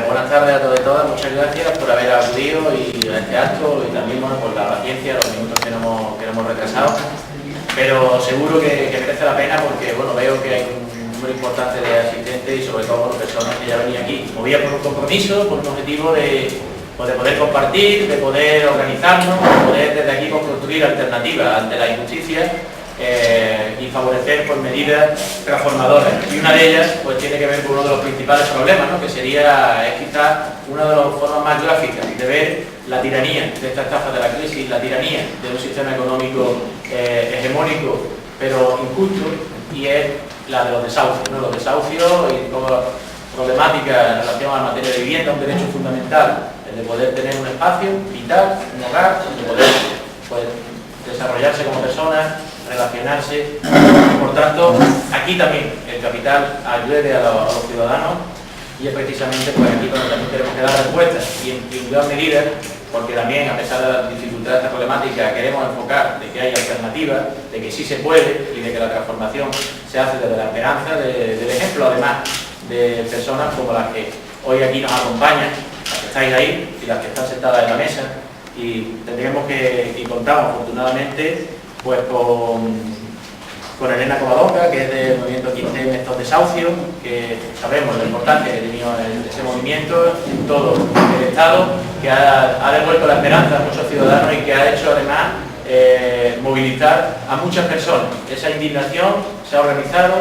Buenas tardes a todos y todas, muchas gracias por haber acudido a este acto y también por la paciencia, los minutos que no hemos retrasado, pero seguro que merece la pena porque veo que hay un número importante de asistentes y sobre todo personas que ya venían aquí, movidas por un compromiso, por un objetivo de poder compartir, de poder organizarnos, de poder desde aquí construir alternativas ante la injusticia y favorecer medidas transformadoras. Y una de ellas tiene que ver con uno de los principales problemas, ¿no? Que es quizás una de las formas más gráficas de ver la tiranía de esta estafa de la crisis, la tiranía de un sistema económico hegemónico pero injusto, y es la de los desahucios, ¿no? Los desahucios y toda la problemática en relación a la materia de vivienda, un derecho fundamental, el de poder tener un espacio vital, un hogar, de poder desarrollarse como persona, relacionarse. Por tanto, aquí también el capital ayude a los ciudadanos y es precisamente aquí donde también tenemos que dar respuestas y en gran medida, porque también a pesar de la dificultad de esta problemática queremos enfocar de que hay alternativas, de que sí se puede y de que la transformación se hace desde la esperanza, del ejemplo además de personas como las que hoy aquí nos acompañan, las que estáis ahí y las que están sentadas en la mesa, y tendremos y contamos afortunadamente con Elena Covadonga, que es del movimiento 15 estos desahucios, que sabemos lo importante que ha tenido ese movimiento en todo el Estado, que ha devuelto la esperanza a muchos ciudadanos y que ha hecho además movilizar a muchas personas. Esa indignación se ha organizado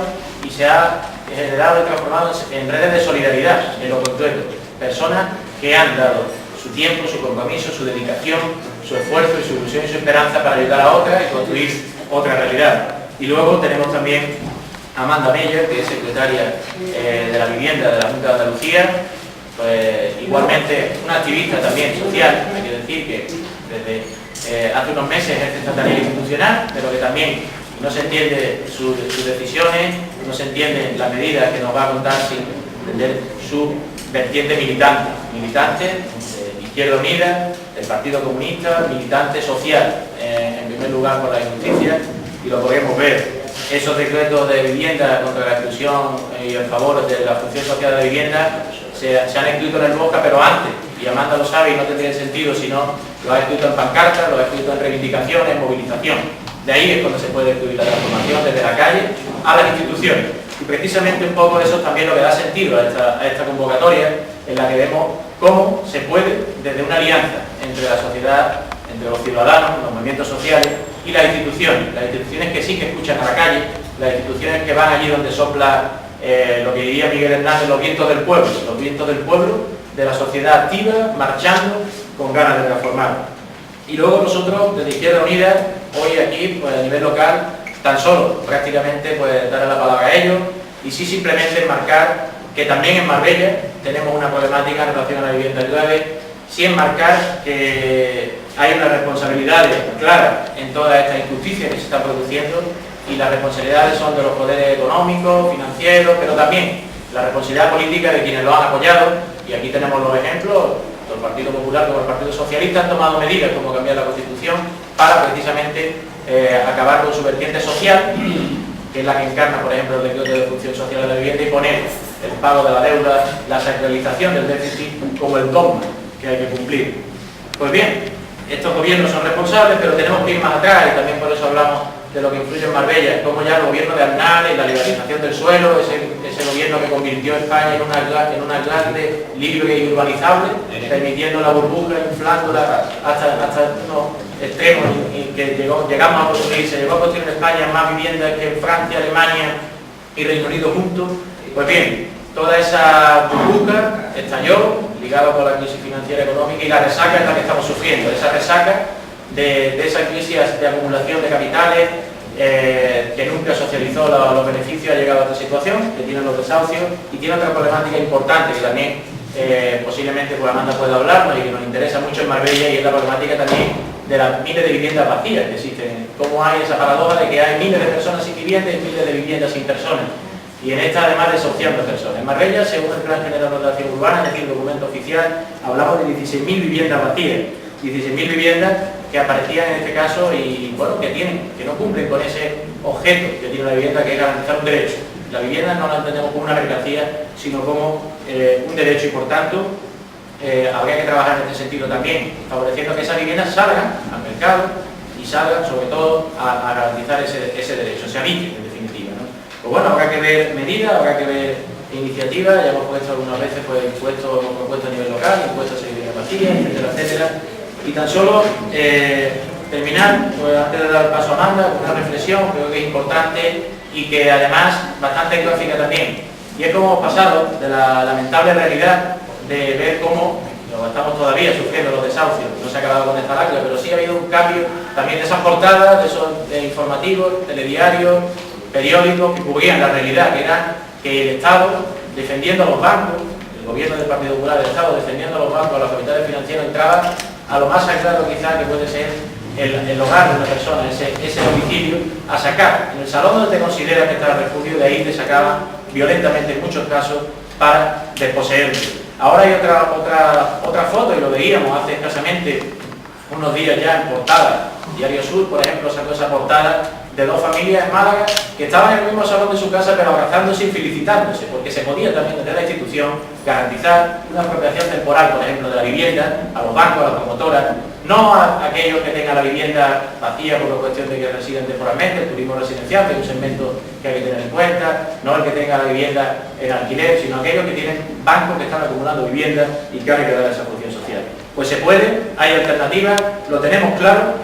y se ha generado y transformado en redes de solidaridad, en lo concreto. Personas que han dado su tiempo, su compromiso, su dedicación, su esfuerzo y su ilusión y su esperanza para ayudar a otras y construir otra realidad. Y luego tenemos también a Amanda Meyer, que es secretaria de la vivienda de la Junta de Andalucía, igualmente una activista también social, hay que decir que desde hace unos meses ejerce esta tarea institucional, pero que también no se entiende sus decisiones, no se entienden las medidas que nos va a contar sin entender su vertiente militante de Izquierda Unida, del Partido Comunista, militante social, en primer lugar por la injusticia, y lo podemos ver. Esos decretos de vivienda contra la exclusión y en favor de la función social de vivienda se han escrito en el BOSCA, pero antes, y Amanda lo sabe y no tendría sentido si no lo ha escrito en pancartas, lo ha escrito en reivindicaciones, en movilización. De ahí es cuando se puede escribir la transformación, desde la calle a las instituciones. Y precisamente un poco eso es también lo que da sentido a esta convocatoria, en la que vemos cómo se puede, desde una alianza entre la sociedad, entre los ciudadanos, los movimientos sociales y las instituciones que sí que escuchan a la calle, las instituciones que van allí donde sopla lo que diría Miguel Hernández, los vientos del pueblo, de la sociedad activa, marchando con ganas de transformar. Y luego nosotros, desde Izquierda Unida, hoy aquí, a nivel local, tan solo prácticamente darle la palabra a ellos y sí simplemente enmarcar que también en Marbella tenemos una problemática en relación a la vivienda grave, sí enmarcar que hay unas responsabilidades claras en toda esta injusticia que se está produciendo y las responsabilidades son de los poderes económicos, financieros, pero también la responsabilidad política de quienes lo han apoyado, y aquí tenemos los ejemplos, tanto el Partido Popular como el Partido Socialista han tomado medidas como cambiar la Constitución para precisamente acabar con su vertiente social, que es la que encarna, por ejemplo, el decreto de función social de la vivienda, y poner el pago de la deuda, la sacralización del déficit como el dogma que hay que cumplir. Pues bien, estos gobiernos son responsables, pero tenemos que ir más atrás, y también por eso hablamos de lo que influye en Marbella, como ya el gobierno de Aznar y la liberalización del suelo, ese gobierno que convirtió a España en una grande, libre y urbanizable, permitiendo la burbuja, inflándola hasta unos extremos, y que llegamos a construir, se llegó a construir en España más viviendas que en Francia, Alemania y Reino Unido juntos. Pues bien, toda esa burbuja estalló, ligada con la crisis financiera económica, y la resaca es la que estamos sufriendo, esa resaca de esa crisis de acumulación de capitales que nunca socializó los beneficios, ha llegado a esta situación, que tiene los desahucios, y tiene otra problemática importante que también posiblemente Amanda pueda hablarnos y que nos interesa mucho en Marbella, y es la problemática también de las miles de viviendas vacías que existen. Cómo hay esa paradoja de que hay miles de personas sin vivienda y miles de viviendas sin personas. Y en esta además desahuciando personas. En Marbella, según el Plan General de Ordenación Urbana, es decir, el documento oficial, hablamos de 16.000 viviendas vacías. 16.000 viviendas que aparecían en este caso y bueno, que no cumplen con ese objeto que tiene la vivienda, que es garantizar un derecho. La vivienda no la entendemos como una mercancía, sino como un derecho y por tanto habría que trabajar en este sentido también, favoreciendo que esas viviendas salgan al mercado y salgan sobre todo a garantizar ese derecho, se habiten en definitiva, ¿no? Pues bueno, habrá que ver medidas, habrá que ver iniciativas, ya hemos puesto algunas veces pues, impuestos a nivel local, impuestos a vivienda vacía, etcétera, etcétera. Y tan solo terminar, pues antes de dar paso a Amanda, con una reflexión, creo que es importante y que además bastante gráfica también. Y es como hemos pasado de la lamentable realidad de ver cómo lo estamos todavía sufriendo los desahucios, no se ha acabado con esta lacra, pero sí ha habido un cambio también de esas portadas, de esos informativos, telediarios, periódicos que cubrían la realidad, que era que el Estado, defendiendo a los bancos, el gobierno del Partido Popular del Estado, defendiendo a los bancos, a los capitales financieros, entraba a lo más sagrado quizás que puede ser el hogar de una persona, ese domicilio, a sacar en el salón donde te consideras que está el refugio, de ahí te sacaban violentamente en muchos casos para desposeerte. Ahora hay otra foto, y lo veíamos hace escasamente unos días ya en portada. Diario Sur, por ejemplo, sacó esa portada de dos familias en Málaga que estaban en el mismo salón de su casa pero abrazándose y felicitándose, porque se podía también desde la institución garantizar una apropiación temporal, por ejemplo, de la vivienda a los bancos, a las promotoras, no a aquellos que tengan la vivienda vacía por la cuestión de que residen temporalmente, el turismo residencial, que es un segmento que hay que tener en cuenta, no el que tenga la vivienda en alquiler, sino aquellos que tienen bancos que están acumulando vivienda y que hay que dar esa función social. Pues se puede, hay alternativas, lo tenemos claro,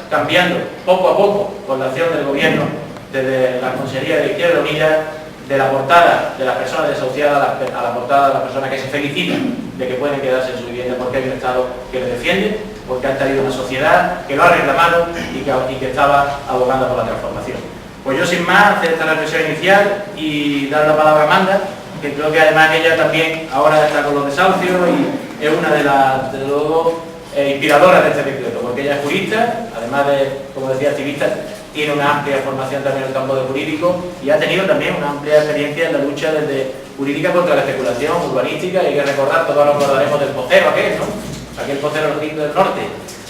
cambiando poco a poco con la acción del gobierno desde la Consejería de Izquierda Unida, de la portada de las personas desahuciadas a la portada de las personas que se felicitan de que pueden quedarse en su vivienda porque hay un Estado que les defiende, porque han tenido una sociedad que lo ha reclamado y que estaba abogando por la transformación. Pues yo sin más hacer esta reflexión inicial y dar la palabra a Amanda, que creo que además ella también ahora está con los desahucios y es una de las, desde luego, inspiradoras de este decreto, porque ella es jurista, además de, como decía, activista, tiene una amplia formación también en el campo de jurídico y ha tenido también una amplia experiencia en la lucha desde jurídica contra la especulación urbanística. Y hay que recordar, todos nos acordaremos del Pocero aquel, ¿no? Aquel Pocero Rico del Norte,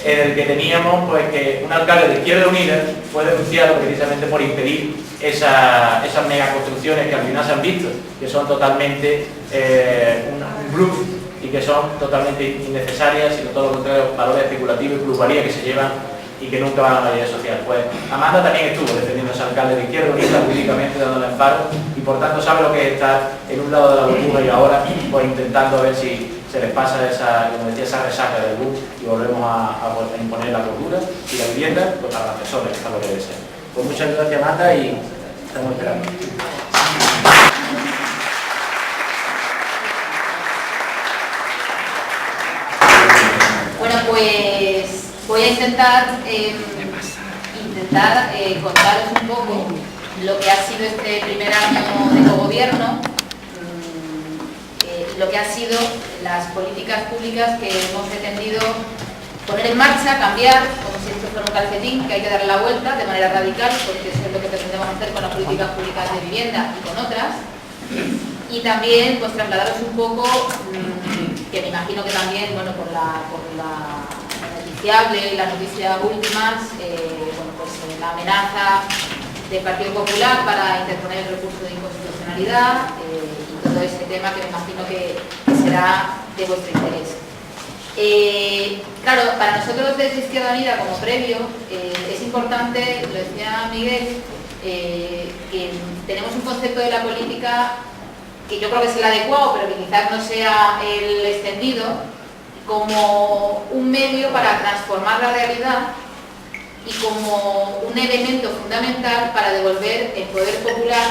en el que teníamos pues que un alcalde de Izquierda Unida fue denunciado precisamente por impedir esas megaconstrucciones que al final se han visto, que son totalmente un bluff y que son totalmente innecesarias, sino todo lo contrario, valores especulativos y plusvalía que se llevan y que nunca van a la mayoría social. Pues Amanda también estuvo defendiendo a ese alcalde de Izquierda Unida jurídicamente, dándole amparo, y por tanto sabe lo que es estar en un lado de la locura y ahora pues intentando ver si se les pasa esa, como decía, esa resaca del bus y volvemos a imponer la cordura y la vivienda pues, para las personas, que es lo que debe ser. Pues muchas gracias, Amanda, y estamos esperando. Bueno, pues voy a intentar contaros un poco lo que ha sido este primer año de cogobierno, lo que han sido las políticas públicas que hemos pretendido poner en marcha, cambiar, como si esto fuera un calcetín, que hay que darle la vuelta de manera radical, porque eso es lo que pretendemos hacer con las políticas públicas de vivienda y con otras. Y también pues trasladaros un poco, que me imagino que también, bueno, por la noticiable y las noticias últimas, bueno, pues la amenaza del Partido Popular para interponer el recurso de inconstitucionalidad y todo ese tema que me imagino que será de vuestro interés. Claro, para nosotros desde Izquierda Unida, como previo, es importante, lo decía Miguel, que tenemos un concepto de la política que yo creo que es el adecuado, pero que quizás no sea el extendido, como un medio para transformar la realidad y como un elemento fundamental para devolver el poder popular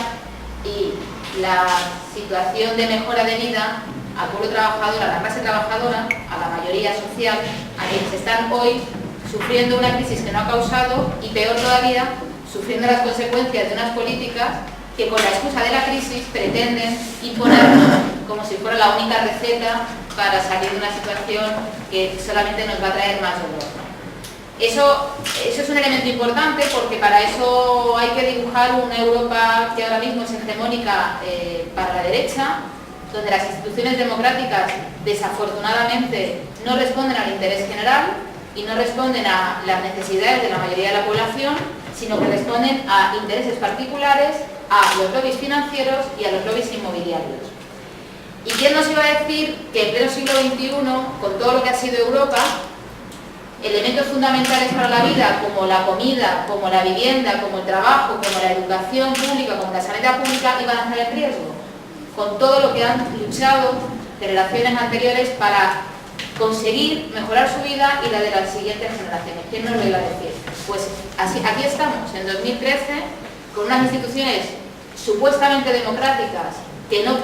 y la situación de mejora de vida al pueblo trabajador, a la clase trabajadora, a la mayoría social, a quienes están hoy sufriendo una crisis que no ha causado y, peor todavía, sufriendo las consecuencias de unas políticas que con la excusa de la crisis pretenden imponernos como si fuera la única receta para salir de una situación que solamente nos va a traer más dolor, ¿no? Eso es un elemento importante porque para eso hay que dibujar una Europa que ahora mismo es hegemónica para la derecha, donde las instituciones democráticas desafortunadamente no responden al interés general y no responden a las necesidades de la mayoría de la población, sino que responden a intereses particulares, a los lobbies financieros y a los lobbies inmobiliarios. ¿Y quién nos iba a decir que en pleno siglo XXI, con todo lo que ha sido Europa, elementos fundamentales para la vida, como la comida, como la vivienda, como el trabajo, como la educación pública, como la sanidad pública, iban a estar en riesgo? Con todo lo que han luchado generaciones anteriores para conseguir mejorar su vida y la de las siguientes generaciones. ¿Quién nos lo iba a decir? Pues así, aquí estamos, en 2013, con unas instituciones supuestamente democráticas que no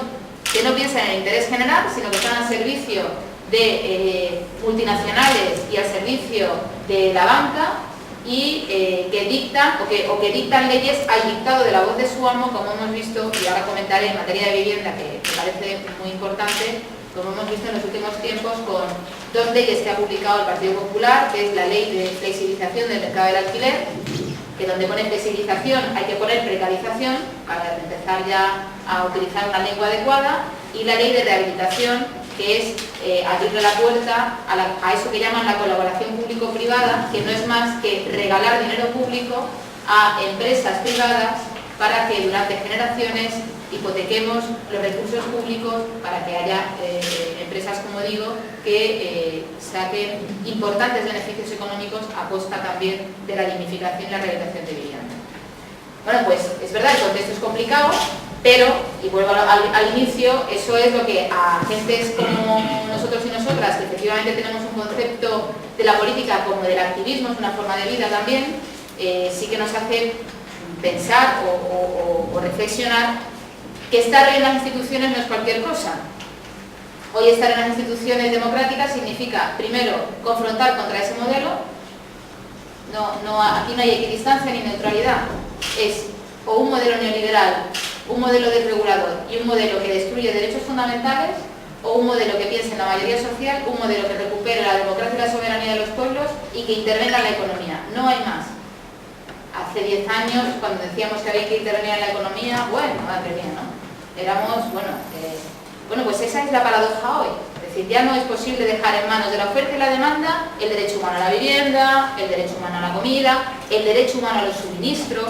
piensan en el interés general, sino que están al servicio de multinacionales y al servicio de la banca, y que dictan o que dictan leyes al dictado de la voz de su amo, como hemos visto, y ahora comentaré en materia de vivienda, que me parece muy importante, como hemos visto en los últimos tiempos con dos leyes que ha publicado el Partido Popular, que es la ley de flexibilización del mercado del alquiler, que donde pone flexibilización hay que poner precarización para empezar ya a utilizar una lengua adecuada, y la ley de rehabilitación, que es abrirle la puerta a eso que llaman la colaboración público-privada, que no es más que regalar dinero público a empresas privadas para que durante generaciones hipotequemos los recursos públicos para que haya empresas, como digo, que saquen importantes beneficios económicos a costa también de la dignificación y la rehabilitación de vivienda. Bueno, pues es verdad, el contexto es complicado, pero, y vuelvo al inicio, eso es lo que a gentes como nosotros y nosotras, que efectivamente tenemos un concepto de la política como del activismo, es una forma de vida también, sí que nos hace pensar o reflexionar que estar en las instituciones no es cualquier cosa. Hoy estar en las instituciones democráticas significa, primero, confrontar contra ese modelo. Aquí no hay equidistancia ni neutralidad. Es o un modelo neoliberal, un modelo desregulador y un modelo que destruye derechos fundamentales, o un modelo que piense en la mayoría social, un modelo que recupere la democracia y la soberanía de los pueblos y que intervenga en la economía. No hay más. Hace 10 años, cuando decíamos que había que intervenir en la economía, bueno, madre mía, ¿no? Éramos, bueno, pues esa es la paradoja hoy. Es decir, ya no es posible dejar en manos de la oferta y la demanda el derecho humano a la vivienda, el derecho humano a la comida, el derecho humano a los suministros,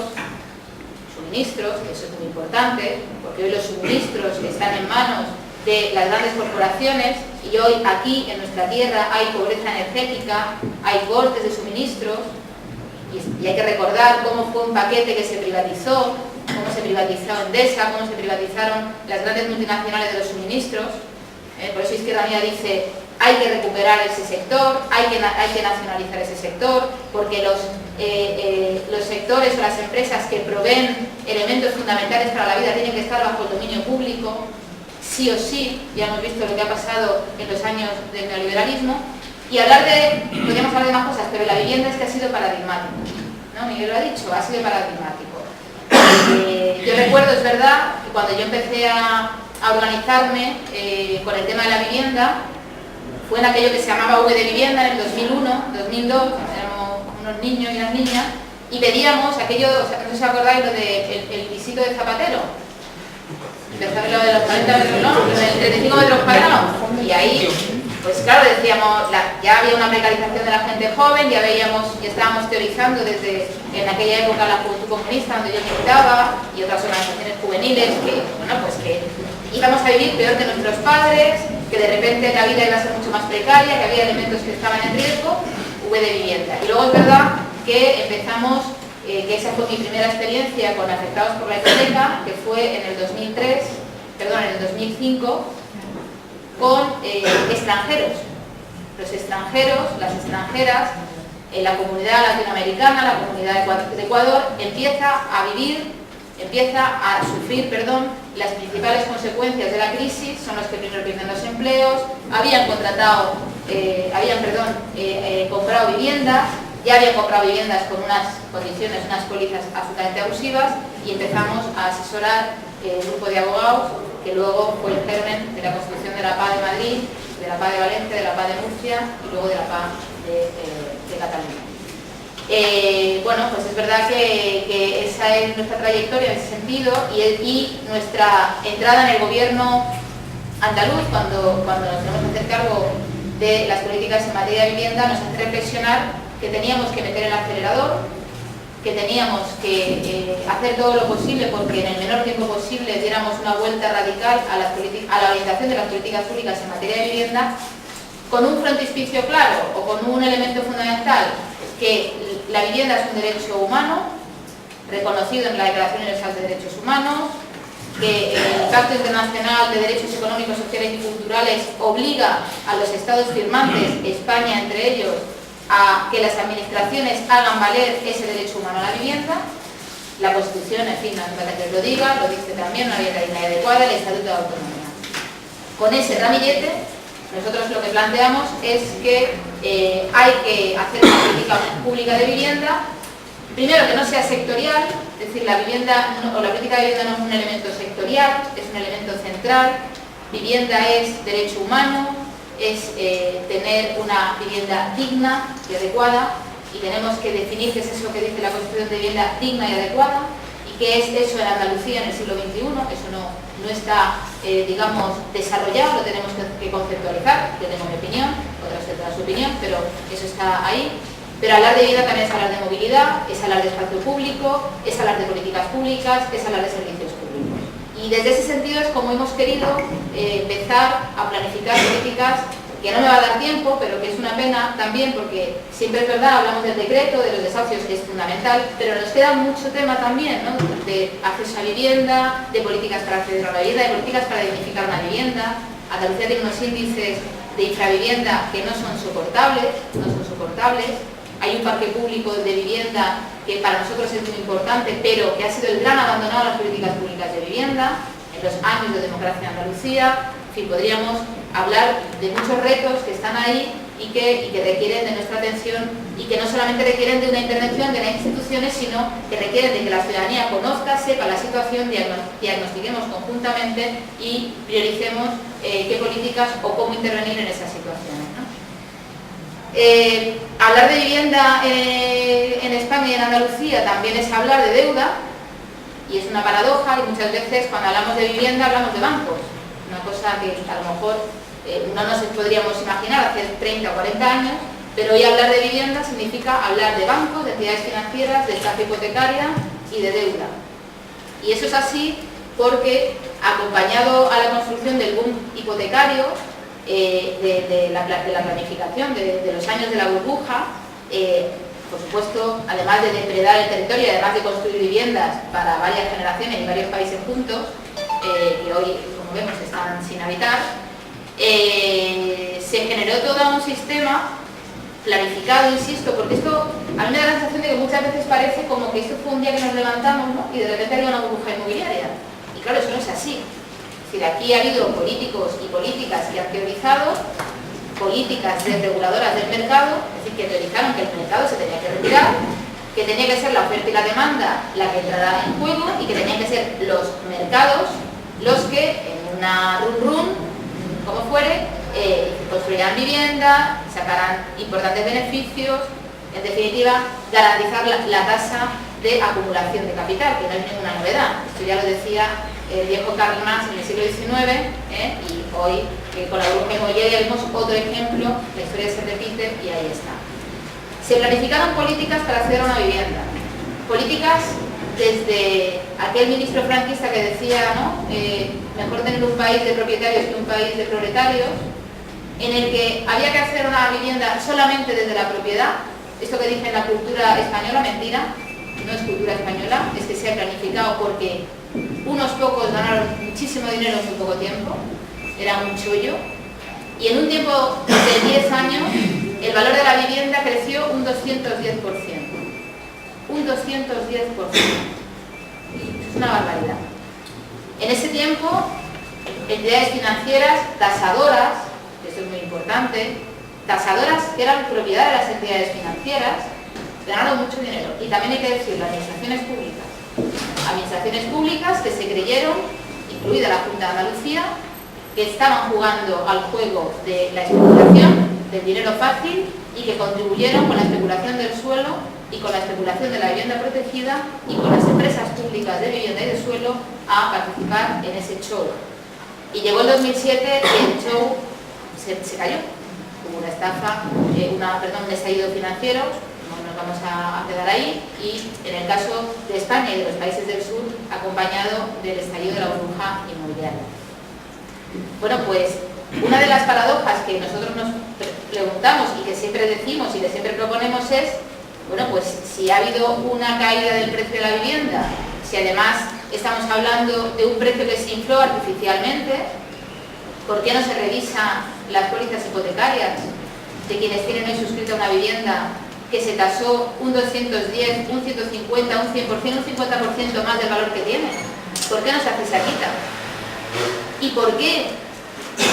que eso es muy importante, porque hoy los suministros están en manos de las grandes corporaciones, y hoy aquí en nuestra tierra hay pobreza energética, hay cortes de suministros, y hay que recordar cómo fue un paquete que se privatizó, cómo se privatizó Endesa, cómo se privatizaron las grandes multinacionales de los suministros. Por eso Izquierda Unida dice, hay que recuperar ese sector, hay que nacionalizar ese sector, porque los sectores o las empresas que proveen elementos fundamentales para la vida tienen que estar bajo el dominio público, sí o sí. Ya hemos visto lo que ha pasado en los años del neoliberalismo. Y podríamos hablar de más cosas, pero la vivienda es que ha sido paradigmático, ¿no? Miguel lo ha dicho, ha sido paradigmático. Yo recuerdo, es verdad, que cuando yo empecé a organizarme con el tema de la vivienda, fue en aquello que se llamaba V de Vivienda, en el 2001, 2002, éramos unos niños y unas niñas, y pedíamos aquello, no sé si os acordáis, lo del pisito de Zapatero, empezar lo de los 40 metros, ¿no? De 35 metros cuadrados, y ahí, pues claro, decíamos, ya había una precarización de la gente joven, ya estábamos teorizando desde en aquella época la Juventud Comunista, donde yo militaba, y otras organizaciones juveniles, que, bueno, pues que íbamos a vivir peor que nuestros padres, que de repente la vida iba a ser mucho más precaria, que había elementos que estaban en riesgo, V de Vivienda. Y luego es verdad que empezamos, que esa fue mi primera experiencia con afectados por la hipoteca, que fue en el 2005, con extranjeros. Los extranjeros, las extranjeras, en la comunidad latinoamericana, la comunidad de Ecuador, empieza a sufrir las principales consecuencias de la crisis. Son los que primero pierden los empleos, habían comprado viviendas, ya habían comprado viviendas con unas condiciones, unas pólizas absolutamente abusivas, y empezamos a asesorar un grupo de abogados que luego fue el germen de la construcción de la PA de Madrid, de la PA de Valencia, de la PA de Murcia y luego de la PA de Cataluña. Bueno, pues es verdad que esa es nuestra trayectoria en ese sentido, y nuestra entrada en el gobierno andaluz, cuando nos tenemos que hacer cargo de las políticas en materia de vivienda nos hace reflexionar que teníamos que meter el acelerador, que teníamos que hacer todo lo posible porque en el menor tiempo posible diéramos una vuelta radical a la orientación de las políticas públicas en materia de vivienda, con un frontispicio claro o con un elemento fundamental, que la vivienda es un derecho humano, reconocido en la Declaración Universal de Derechos Humanos, que el Pacto Internacional de Derechos Económicos, Sociales y Culturales obliga a los Estados firmantes, España entre ellos, a que las administraciones hagan valer ese derecho humano a la vivienda. La Constitución, en fin, no hace falta que os lo diga, lo dice también, una vivienda digna y adecuada, el Estatuto de Autonomía. Con ese ramillete, nosotros lo que planteamos es que hay que hacer una política pública de vivienda, primero que no sea sectorial, es decir, la vivienda o la política de vivienda no es un elemento sectorial, es un elemento central. Vivienda es derecho humano, es tener una vivienda digna y adecuada, y tenemos que definir qué es eso que dice la Constitución de vivienda digna y adecuada, y qué es eso en Andalucía en el siglo XXI. Eso no está, digamos, desarrollado, lo tenemos que conceptualizar. Yo tengo mi opinión, otras tendrán su opinión, pero eso está ahí. Pero hablar de vivienda también es hablar de movilidad, es hablar de espacio público, es hablar de políticas públicas, es hablar de servicios públicos. Y desde ese sentido es como hemos querido empezar a planificar políticas, que no me va a dar tiempo, pero que es una pena también, porque siempre es verdad, hablamos del decreto, de los desahucios, que es fundamental, pero nos queda mucho tema también, ¿no?, de acceso a vivienda, de políticas para acceder a la vivienda, de políticas para dignificar una vivienda. Andalucía tiene unos índices de infravivienda que no son soportables. Hay un parque público de vivienda que para nosotros es muy importante, pero que ha sido el gran abandonado a las políticas públicas de vivienda en los años de democracia en Andalucía. En fin, podríamos hablar de muchos retos que están ahí y que requieren de nuestra atención, y que no solamente requieren de una intervención de las instituciones, sino que requieren de que la ciudadanía conozca, sepa la situación, diagnostiquemos conjuntamente y prioricemos qué políticas o cómo intervenir en esas situaciones, ¿no? Hablar de vivienda en España y en Andalucía también es hablar de deuda, y es una paradoja, y muchas veces cuando hablamos de vivienda hablamos de bancos, una cosa que a lo mejor no nos podríamos imaginar hace 30 o 40 años, pero hoy hablar de vivienda significa hablar de bancos, de entidades financieras, de estafa hipotecaria y de deuda. Y eso es así porque, acompañado a la construcción del boom hipotecario, de la planificación de los años de la burbuja, por supuesto, además de depredar el territorio y además de construir viviendas para varias generaciones y varios países juntos, que hoy, como vemos, están sin habitar, se generó todo un sistema planificado, insisto, porque esto a mí me da la sensación de que muchas veces parece como que esto fue un día que nos levantamos, ¿no?, y de repente había una burbuja inmobiliaria. Y claro, eso no es así. Es decir, aquí ha habido políticos y políticas que han teorizado, políticas desreguladoras del mercado, es decir, que teorizaron que el mercado se tenía que retirar, que tenía que ser la oferta y la demanda la que entrara en juego, y que tenían que ser los mercados los que, en una run, como fuere, construirán vivienda, sacarán importantes beneficios, en definitiva, garantizar la tasa de acumulación de capital, que no es ninguna novedad. Esto ya lo decía el viejo Karl Marx en el siglo XIX, y hoy con la burbuja inmobiliaria vemos otro ejemplo, la historia se repite y ahí está. Se planificaron políticas para acceder a una vivienda, políticas desde aquel ministro franquista que decía, ¿no?, mejor tener un país de propietarios que un país de proletarios, en el que había que hacer una vivienda solamente desde la propiedad. Esto que dice la cultura española, mentira, no es cultura española, es que se ha planificado porque unos pocos ganaron muchísimo dinero en muy poco tiempo, era un chollo, y en un tiempo de 10 años el valor de la vivienda creció un 210%. Un 210%. Es una barbaridad. En ese tiempo, entidades financieras tasadoras, que esto es muy importante, tasadoras que eran propiedad de las entidades financieras, ganaron mucho dinero. Y también hay que decir, las administraciones públicas que se creyeron, incluida la Junta de Andalucía, que estaban jugando al juego de la especulación, del dinero fácil, y que contribuyeron con la especulación del suelo y con la especulación de la vivienda protegida y con las empresas públicas de vivienda y de suelo a participar en ese show. Y llegó el 2007 y el show se cayó. hubo una estafa, un estallido financiero, no nos vamos a quedar ahí, y en el caso de España y de los países del sur, acompañado del estallido de la burbuja inmobiliaria. Bueno, pues una de las paradojas que nosotros nos preguntamos y que siempre decimos y que siempre proponemos es, bueno, pues si ha habido una caída del precio de la vivienda, si además estamos hablando de un precio que se infló artificialmente, ¿por qué no se revisan las pólizas hipotecarias de quienes tienen hoy suscrita una vivienda que se tasó un 210, un 150, un 100%, un 50% más del valor que tiene? ¿Por qué no se hace esa quita? ¿Y por qué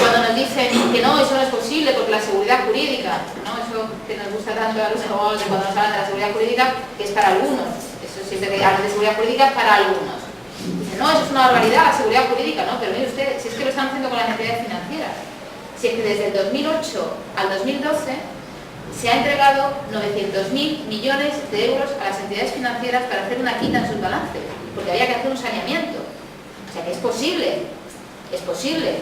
cuando nos dicen que no, eso no es posible porque la seguridad jurídica, ¿no? Eso que nos gusta tanto a los abogados de cuando nos hablan de la seguridad jurídica, que es para algunos, eso siempre que hablan de seguridad jurídica es para algunos. Dicen, no, eso es una barbaridad, la seguridad jurídica, no, pero mire usted, si es que lo están haciendo con las entidades financieras, si es que desde el 2008 al 2012 se ha entregado 900.000 millones de euros a las entidades financieras para hacer una quita en sus balances, porque había que hacer un saneamiento. O sea que es posible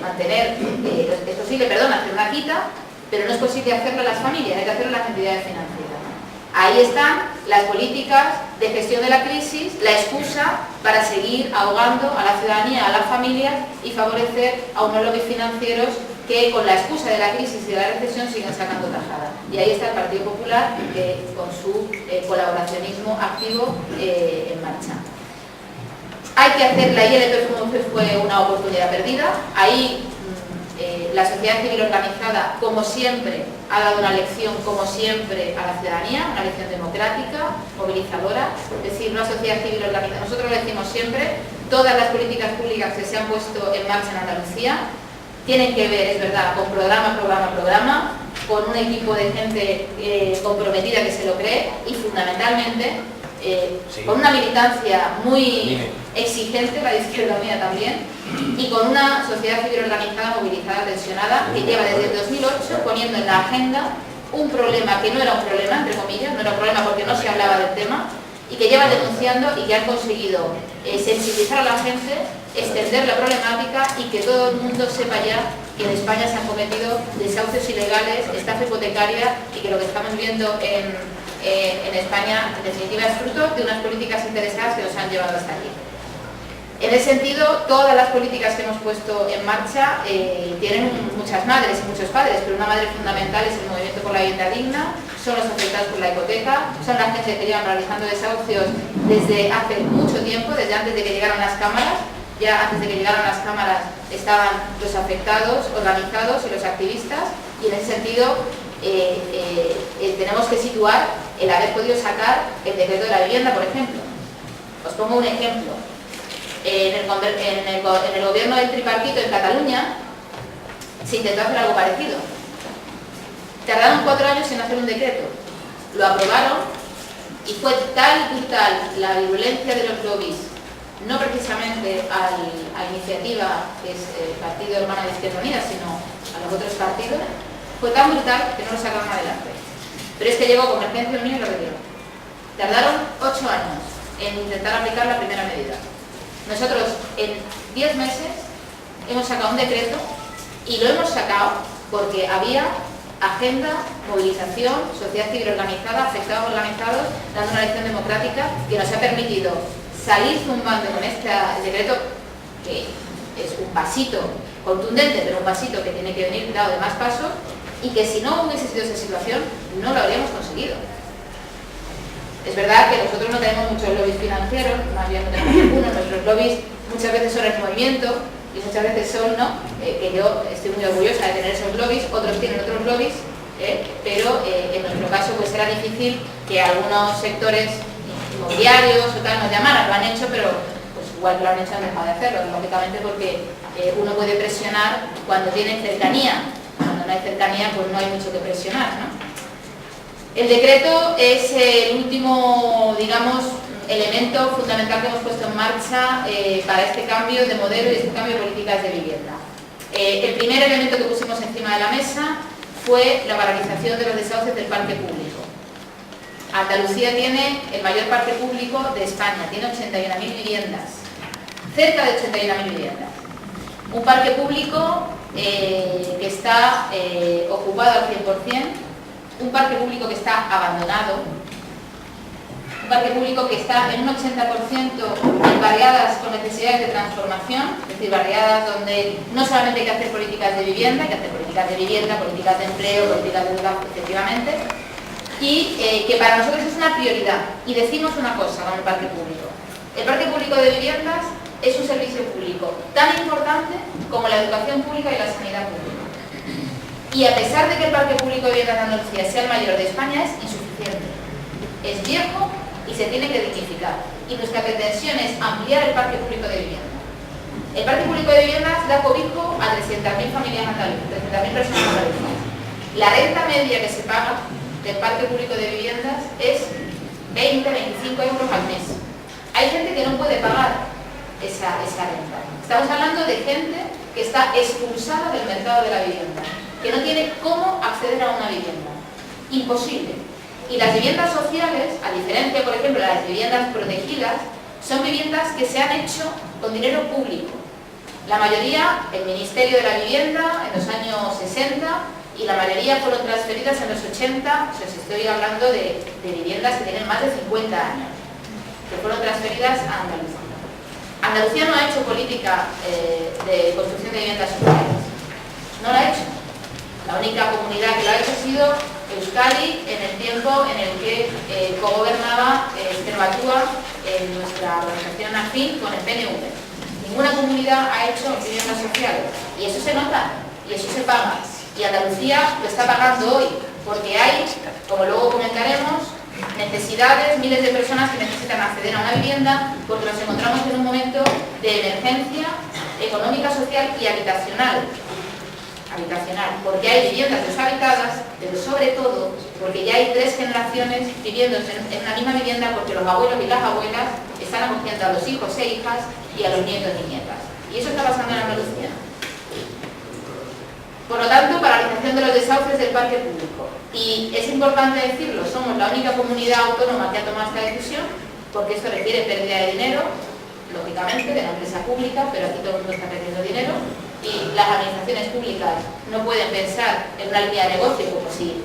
mantener, es posible, hacer una quita, pero no es posible hacerlo a las familias, hay que hacerlo a las entidades financieras, ¿no? Ahí están las políticas de gestión de la crisis, la excusa para seguir ahogando a la ciudadanía, a las familias y favorecer a unos lobbies financieros que con la excusa de la crisis y de la recesión siguen sacando tajada. Y ahí está el Partido Popular con su colaboracionismo activo en marcha. Hay que hacer la ILP como fue una oportunidad perdida. Ahí la sociedad civil organizada, como siempre, ha dado una lección, como siempre, a la ciudadanía, una lección democrática, movilizadora, es decir, una sociedad civil organizada. Nosotros lo decimos siempre, todas las políticas públicas que se han puesto en marcha en Andalucía tienen que ver, es verdad, con programa, con un equipo de gente comprometida que se lo cree y fundamentalmente con una militancia muy exigente, la de Izquierda Unida también, y con una sociedad civil organizada, movilizada, tensionada, que lleva desde el 2008 poniendo en la agenda un problema que no era un problema, entre comillas, no era un problema porque no se hablaba del tema, y que lleva denunciando y que han conseguido sensibilizar a la gente, extender la problemática y que todo el mundo sepa ya que en España se han cometido desahucios ilegales, estafa hipotecaria y que lo que estamos viendo en España, en definitiva, es fruto de unas políticas interesadas que nos han llevado hasta aquí. En ese sentido, todas las políticas que hemos puesto en marcha tienen muchas madres y muchos padres, pero una madre fundamental es el movimiento por la vivienda digna, son los afectados por la hipoteca, son la gente que llevan realizando desahucios desde hace mucho tiempo, desde antes de que llegaran las cámaras. Ya antes de que llegaran las cámaras estaban los afectados, organizados y los activistas, y en ese sentido tenemos que situar el haber podido sacar el decreto de la vivienda, por ejemplo. Os pongo un ejemplo. En el gobierno del tripartito en Cataluña se intentó hacer algo parecido. Tardaron 4 años en hacer un decreto. Lo aprobaron y fue tal y brutal la virulencia de los lobbies, no precisamente a la iniciativa, que es el partido hermano de Izquierda Unida, sino a los otros partidos, fue tan brutal que no lo sacaron adelante. Pero es que llegó Convergencia y Unión y lo retiró. Tardaron 8 años en intentar aplicar la primera medida. Nosotros en 10 meses hemos sacado un decreto y lo hemos sacado porque había agenda, movilización, sociedad civil organizada, afectados organizados, dando una lección democrática que nos ha permitido salir zumbando con este decreto, que es un pasito contundente, pero un pasito que tiene que venir dado de más pasos, y que si no hubiese sido esa situación, no lo habríamos conseguido. Es verdad que nosotros no tenemos muchos lobbies financieros, más bien no tenemos ninguno, nuestros lobbies muchas veces son el movimiento, y muchas veces son, ¿no? Que yo estoy muy orgullosa de tener esos lobbies, otros tienen otros lobbies, pero en nuestro caso pues era difícil que algunos sectores inmobiliarios o tal nos llamaran. Lo han hecho, pero pues igual que lo han hecho han dejado de hacerlo, lógicamente, porque uno puede presionar cuando tiene cercanía. Cuando no hay cercanía pues no hay mucho que presionar, ¿no? El decreto es el último, digamos, elemento fundamental que hemos puesto en marcha para este cambio de modelo y este cambio de políticas de vivienda. El primer elemento que pusimos encima de la mesa fue la paralización de los desahucios del parque público. Andalucía tiene el mayor parque público de España, tiene 81.000 viviendas, cerca de 81.000 viviendas. Un parque público que está ocupado al 100%, un parque público que está abandonado, un parque público que está en un 80% en barriadas con necesidades de transformación, es decir, barriadas donde no solamente hay que hacer políticas de vivienda, hay que hacer políticas de vivienda, políticas de empleo, políticas de educación, efectivamente, y que para nosotros es una prioridad. Y decimos una cosa con el parque público. El parque público de viviendas es un servicio público tan importante como la educación pública y la sanidad pública. Y a pesar de que el parque público de viviendas de Andalucía sea el mayor de España, es insuficiente. Es viejo y se tiene que dignificar. Y nuestra pretensión es ampliar el parque público de viviendas. El parque público de viviendas da cobijo a 300.000 familias andaluzas, 300.000 personas andaluzas. La renta media que se paga del parque público de viviendas es 20-25 euros al mes. Hay gente que no puede pagar esa renta. Estamos hablando de gente que está expulsada del mercado de la vivienda, que no tiene cómo acceder a una vivienda. Imposible. Y las viviendas sociales, a diferencia, por ejemplo, de las viviendas protegidas, son viviendas que se han hecho con dinero público. La mayoría, el Ministerio de la Vivienda, en los años 60, y la mayoría fueron transferidas en los 80, os estoy hablando de viviendas que tienen más de 50 años, que fueron transferidas a Andalucía. Andalucía no ha hecho política de construcción de viviendas sociales. No la ha hecho. La única comunidad que lo ha hecho ha sido Euskadi, en el tiempo en el que cogobernaba Extremadura, en nuestra organización afín con el PNV. Ninguna comunidad ha hecho viviendas sociales. Y eso se nota, y eso se paga. Y Andalucía lo está pagando hoy, porque hay, como luego comentaremos, necesidades, miles de personas que necesitan acceder a una vivienda, porque nos encontramos en un momento de emergencia económica, social y habitacional, porque hay viviendas deshabitadas, pero sobre todo porque ya hay 3 generaciones viviendo en una misma vivienda, porque los abuelos y las abuelas están acogiendo a los hijos e hijas y a los nietos y nietas. Y eso está pasando en Andalucía. Por lo tanto, paralización de los desahucios del parque público. Y es importante decirlo, somos la única comunidad autónoma que ha tomado esta decisión, porque esto requiere pérdida de dinero, lógicamente, de la empresa pública, pero aquí todo el mundo está perdiendo dinero, y las administraciones públicas no pueden pensar en una línea de negocio como si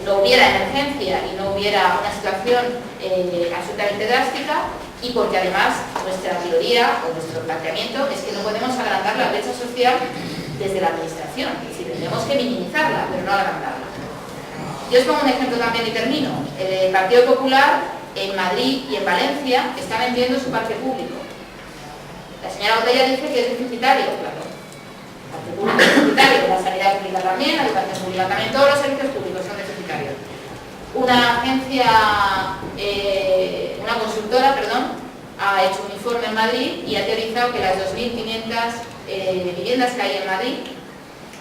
no hubiera emergencia y no hubiera una situación absolutamente drástica, y porque además nuestra teoría o nuestro planteamiento es que no podemos agrandar la brecha social desde la administración, es decir, tenemos que minimizarla, pero no agrandarla. Yo os pongo un ejemplo también y termino. El Partido Popular en Madrid y en Valencia está vendiendo su parque público. La señora Botella dice que es deficitario, claro. El parque público es deficitario, la sanidad pública también, la educación pública también, todos los servicios públicos son deficitarios. Una agencia, una consultora, ha hecho un informe en Madrid y ha teorizado que las 2.500 viviendas que hay en Madrid,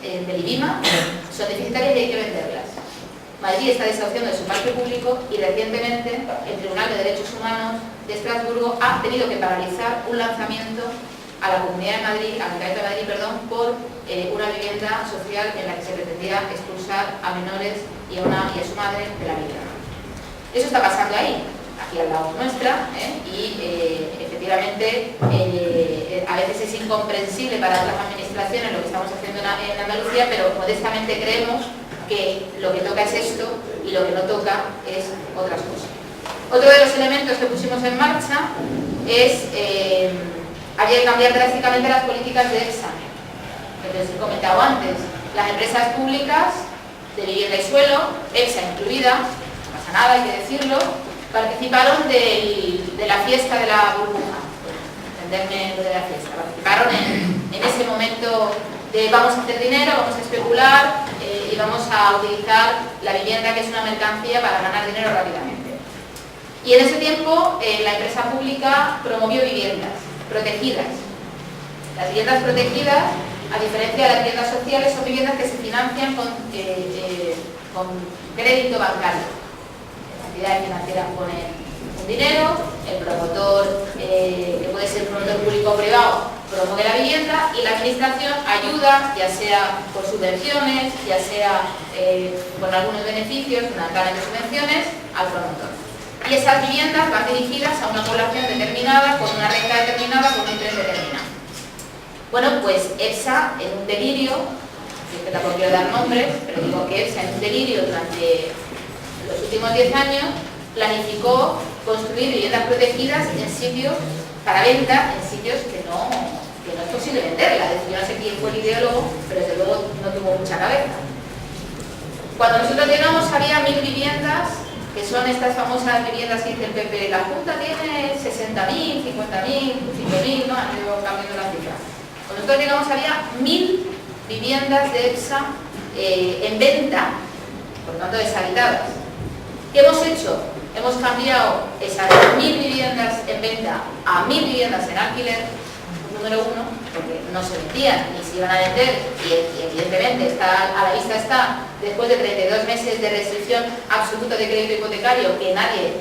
del IBIMA, son deficitarias y hay que venderlas. Madrid está desahuciando de su parque público y recientemente el Tribunal de Derechos Humanos de Estrasburgo ha tenido que paralizar un lanzamiento a la Comunidad de Madrid, al Ayuntamiento de Madrid, por una vivienda social en la que se pretendía expulsar a menores y a su madre de la vivienda. Eso está pasando ahí, aquí al lado nuestra, y efectivamente a veces es incomprensible para otras administraciones lo que estamos haciendo en Andalucía, pero modestamente creemos que lo que toca es esto y lo que no toca es otras cosas. Otro de los elementos que pusimos en marcha es había que cambiar drásticamente las políticas de EPSA. Que les he comentado antes, las empresas públicas de vivienda y suelo, EPSA incluida, no pasa nada, hay que decirlo, participaron de la fiesta de la burbuja, entenderme lo de la fiesta, participaron en ese momento de vamos a hacer dinero, vamos a especular y vamos a utilizar la vivienda, que es una mercancía, para ganar dinero rápidamente. Y en ese tiempo la empresa pública promovió viviendas protegidas. Las viviendas protegidas, a diferencia de las viviendas sociales, son viviendas que se financian con crédito bancario. Las entidades financieras ponen un dinero, el promotor, que puede ser promotor público o privado, promueve la vivienda y la administración ayuda, ya sea por subvenciones, ya sea con algunos beneficios, una gana de subvenciones, al promotor. Y esas viviendas van dirigidas a una población determinada, con una renta determinada, con un interés determinado. Bueno, pues EPSA, en un delirio, que tampoco quiero dar nombres, pero digo que EPSA, en un delirio durante los últimos 10 años, planificó construir viviendas protegidas en sitios para venta, en sitios que no es posible venderla. Es decir, yo no sé quién fue el ideólogo, pero desde luego no tuvo mucha cabeza. Cuando nosotros llegamos había 1000 viviendas, que son estas famosas viviendas que dice el PP, la Junta tiene 60.000, 50.000, 5.000, ¿no? Han ido cambiando las cifras. Cuando nosotros llegamos había 1000 viviendas de EPSA en venta, por lo tanto deshabitadas. ¿Qué hemos hecho? Hemos cambiado esas 1000 viviendas en venta a 1000 viviendas en alquiler, número uno, porque no se vendían ni se iban a vender, y evidentemente a la vista está, después de 32 meses de restricción absoluta de crédito hipotecario, que nadie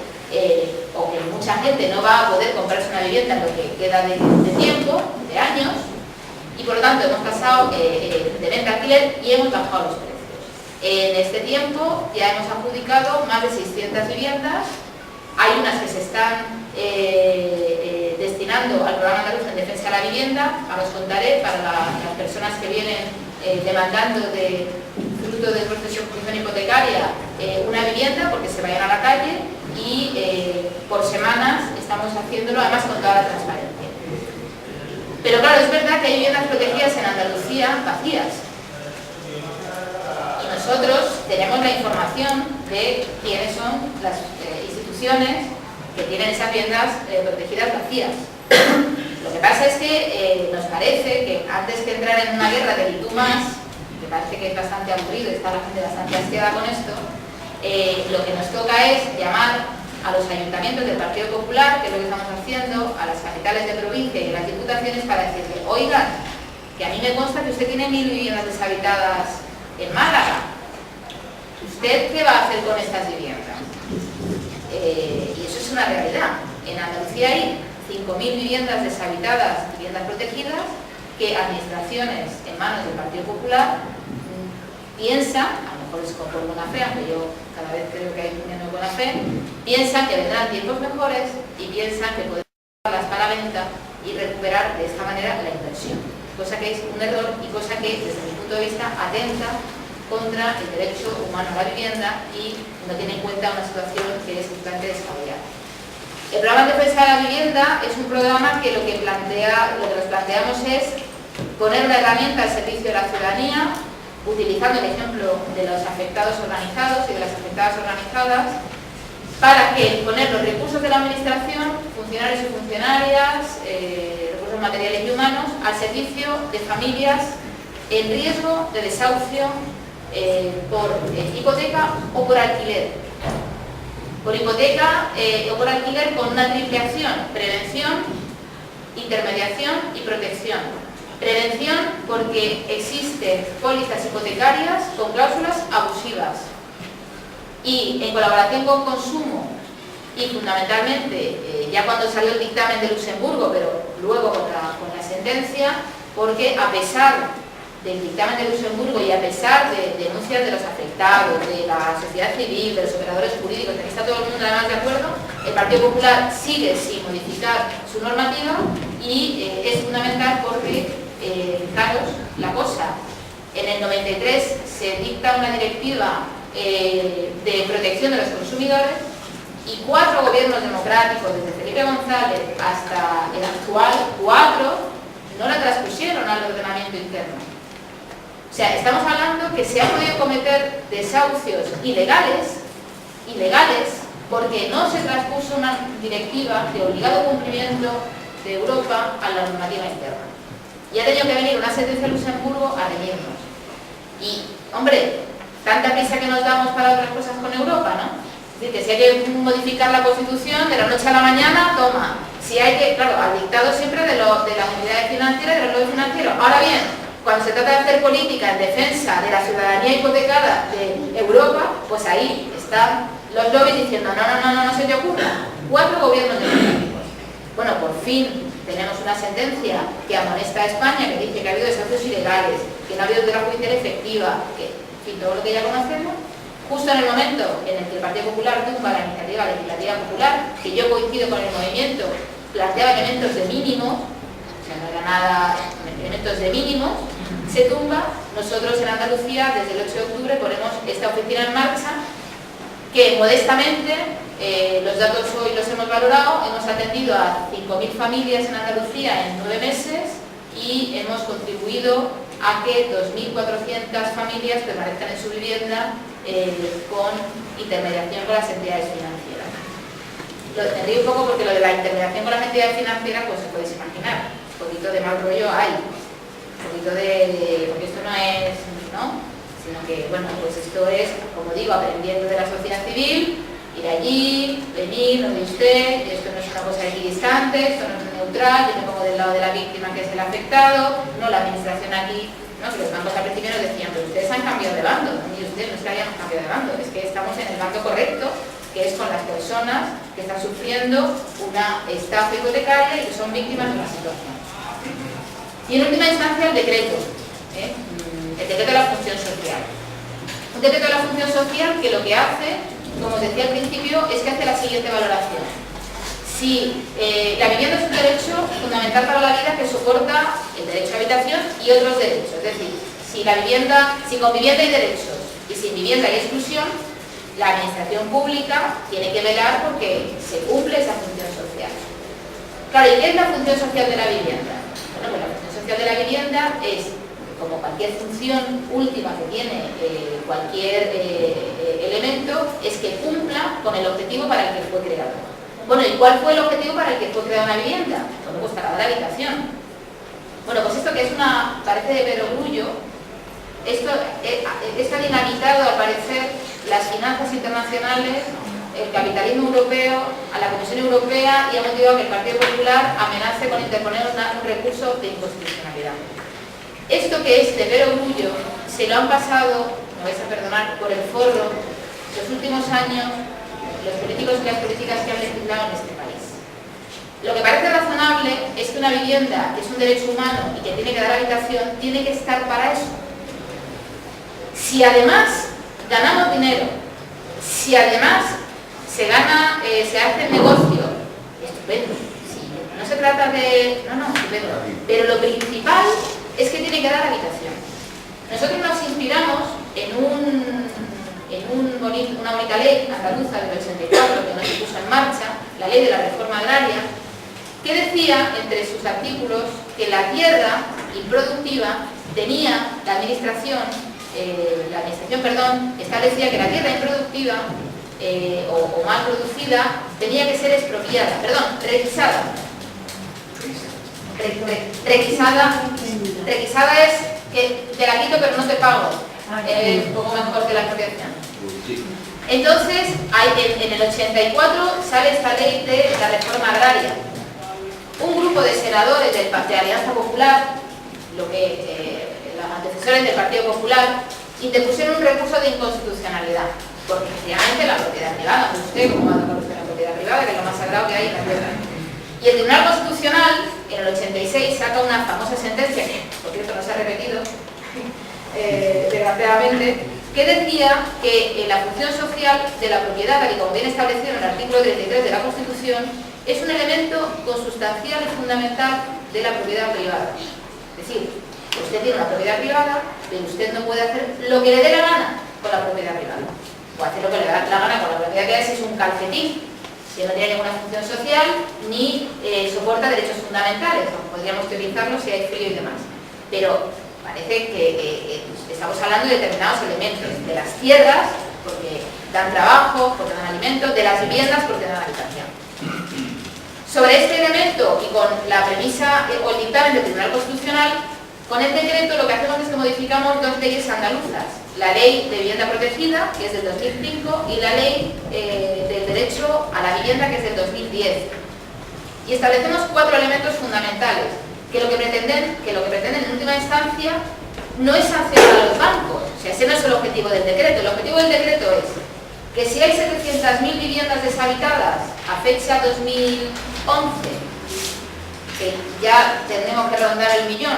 o que mucha gente no va a poder comprarse una vivienda en lo que queda de tiempo, de años, y por lo tanto hemos pasado de venta a alquiler y hemos bajado los precios. En este tiempo ya hemos adjudicado más de 600 viviendas. Hay unas que se están destinando al programa andaluz en defensa de la vivienda. Ahora os contaré para las personas que vienen demandando fruto de su ejecución hipotecaria una vivienda porque se vayan a la calle, y por semanas estamos haciéndolo, además con toda la transparencia. Pero claro, es verdad que hay viviendas protegidas en Andalucía vacías. Y nosotros tenemos la información de quiénes son las instituciones que tienen esas viviendas protegidas vacías. Lo que pasa es que nos parece que antes que entrar en una guerra de tú más, que parece que es bastante aburrido y está la gente bastante asqueada con esto, lo que nos toca es llamar a los ayuntamientos del Partido Popular, que es lo que estamos haciendo, a las capitales de provincia y a las diputaciones, para decirle, oigan, que a mí me consta que usted tiene 1000 viviendas deshabitadas en Málaga. ¿Usted qué va a hacer con estas viviendas? Y eso es una realidad. En Andalucía hay 5.000 viviendas deshabitadas, viviendas protegidas, que administraciones en manos del Partido Popular piensan, a lo mejor es con buena fe, aunque yo cada vez creo que hay menos buena fe, piensan que vendrán tiempos mejores y piensan que pueden darlas para venta y recuperar de esta manera la inversión. Cosa que es un error y cosa que, desde mi punto de vista, atenta contra el derecho humano a la vivienda y no tiene en cuenta una situación que es bastante descabellada. El programa de defensa de la vivienda es un programa que lo que nos planteamos es poner una herramienta al servicio de la ciudadanía, utilizando el ejemplo de los afectados organizados y de las afectadas organizadas, para que poner los recursos de la administración, funcionarios y funcionarias, recursos materiales y humanos, al servicio de familias en riesgo de desahucio por hipoteca o por alquiler. Por hipoteca o por alquiler con una triple acción: prevención, intermediación y protección. Prevención porque existen pólizas hipotecarias con cláusulas abusivas, y en colaboración con consumo y fundamentalmente ya cuando salió el dictamen de Luxemburgo, pero luego con la sentencia, porque a pesar del dictamen de Luxemburgo y a pesar de denuncias de los afectados, de la sociedad civil, de los operadores jurídicos, de que está todo el mundo además de acuerdo, el Partido Popular sigue sin modificar su normativa, y es fundamental porque, fijaros la cosa, en el 93 se dicta una directiva de protección de los consumidores, y 4 gobiernos democráticos, desde Felipe González hasta el actual, 4 no la transpusieron al ordenamiento interno. O sea, estamos hablando que se han podido cometer desahucios ilegales, porque no se transpuso una directiva de obligado cumplimiento de Europa a la normativa interna. Y ha tenido que venir una sentencia de Luxemburgo a reñirnos. Y, hombre, tanta prisa que nos damos para otras cosas con Europa, ¿no? Es decir, que si hay que modificar la Constitución de la noche a la mañana, toma. Si hay que, claro, al dictado siempre de las unidades financieras y de los lobbies financieros. Ahora bien, cuando se trata de hacer política en defensa de la ciudadanía hipotecada de Europa, pues ahí están los lobbies diciendo no se te ocurra. 4 gobiernos democráticos. Bueno, por fin tenemos una sentencia que amonesta a España, que dice que ha habido desahucios ilegales, que no ha habido tutela judicial efectiva, que, en fin, todo lo que ya conocemos, justo en el momento en el que el Partido Popular tumba la iniciativa legislativa popular, que yo coincido con el movimiento, planteaba elementos de mínimo. O sea, no era nada, elementos de mínimos, se tumba. Nosotros en Andalucía, desde el 8 de octubre, ponemos esta oficina en marcha, que modestamente, los datos hoy los hemos valorado, hemos atendido a 5.000 familias en Andalucía en 9 meses y hemos contribuido a que 2.400 familias permanezcan en su vivienda con intermediación con las entidades financieras. Me río un poco porque lo de la intermediación con las entidades financieras, pues os podéis imaginar, un poquito de mal rollo hay, un poquito porque esto no es, ¿no? Sino que, bueno, pues esto es, como digo, aprendiendo de la sociedad civil, ir allí, venir, lo de usted, esto no es una cosa equidistante, esto no es neutral, yo me pongo del lado de la víctima que es el afectado, no la administración aquí, ¿no? Que los bancos al principio nos decían, pero ustedes han cambiado de bando, y ustedes no es que hayamos cambiado de bando, es que estamos en el bando correcto, que es con las personas que están sufriendo una estafa hipotecaria y que son víctimas de la situación. Y en última instancia el decreto, el decreto de la función social. Un decreto de la función social que lo que hace, como os decía al principio, es que hace la siguiente valoración. Si la vivienda es un derecho fundamental para la vida que soporta el derecho a habitación y otros derechos, es decir, si con vivienda hay derechos y sin vivienda hay exclusión, la administración pública tiene que velar porque se cumple esa función social. Claro, ¿y qué es la función social de la vivienda? Bueno, pues la función social de la vivienda es, como cualquier función última que tiene cualquier elemento, es que cumpla con el objetivo para el que fue creado. Bueno, ¿y cuál fue el objetivo para el que fue creada una vivienda? Bueno, pues para dar habitación. Bueno, pues esto que es parece de perogrullo, esto está dinamitado al parecer las finanzas internacionales, el capitalismo europeo, a la Comisión Europea, y ha motivado que el Partido Popular amenace con interponer un recurso de inconstitucionalidad. Esto que es de perogrullo se lo han pasado, me vais a perdonar, por el forro los últimos años los políticos y las políticas que han legislado en este país. Lo que parece razonable es que una vivienda, que es un derecho humano y que tiene que dar habitación, tiene que estar para eso. Si además ganamos dinero, si además se hace negocio, estupendo. Sí, no se trata de... No, estupendo. Pero lo principal es que tiene que dar habitación. Nosotros nos inspiramos en una única ley andaluza del 84 que no se puso en marcha, la ley de la reforma agraria, que decía entre sus artículos que la tierra improductiva tenía la administración establecía que la tierra improductiva o mal producida tenía que ser expropiada, requisada. Requisada es que te la quito pero no te pago, un poco mejor que la expropiación. Entonces, en el 84 sale esta ley de la reforma agraria. Un grupo de senadores de Alianza Popular, los antecesores del Partido Popular, interpusieron un recurso de inconstitucionalidad, porque efectivamente la propiedad privada, no usted cómo va a tocar usted la propiedad privada, que es lo más sagrado que hay en la tierra. Y el Tribunal Constitucional, en el 86, saca una famosa sentencia, que por cierto no se ha repetido, desgraciadamente, que decía que la función social de la propiedad, tal y como viene establecido en el artículo 33 de la Constitución, es un elemento consustancial y fundamental de la propiedad privada. Es decir, usted tiene una propiedad privada, pero usted no puede hacer lo que le dé la gana con la propiedad privada. O hacer lo que le da la gana con la propiedad privada si es un calcetín, que no tiene ninguna función social ni soporta derechos fundamentales. Podríamos teorizarlo si hay frío y demás. Pero parece que estamos hablando de determinados elementos, de las tierras, porque dan trabajo, porque dan alimento, de las viviendas, porque dan habitación. Sobre este elemento y con la premisa o el dictamen del Tribunal Constitucional, con el decreto lo que hacemos es que modificamos dos leyes andaluzas, la Ley de Vivienda Protegida, que es del 2005, y la Ley del Derecho a la Vivienda, que es del 2010. Y establecemos 4 elementos fundamentales, que lo que pretenden en última instancia no es sancionar a los bancos, o sea, ese no es el objetivo del decreto. El objetivo del decreto es que si hay 700.000 viviendas deshabitadas a fecha 2011, que ya tenemos que rondar el millón,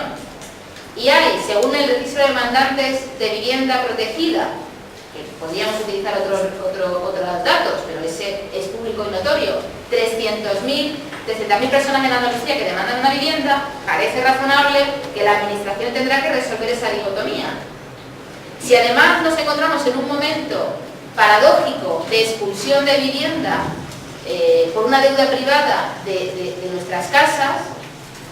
y hay, según el registro de demandantes de vivienda protegida, que podríamos utilizar otros datos, pero ese es público y notorio, 300.000 personas en Andalucía que demandan una vivienda, parece razonable que la administración tendrá que resolver esa dicotomía. Si además nos encontramos en un momento paradójico de expulsión de vivienda por una deuda privada de nuestras casas,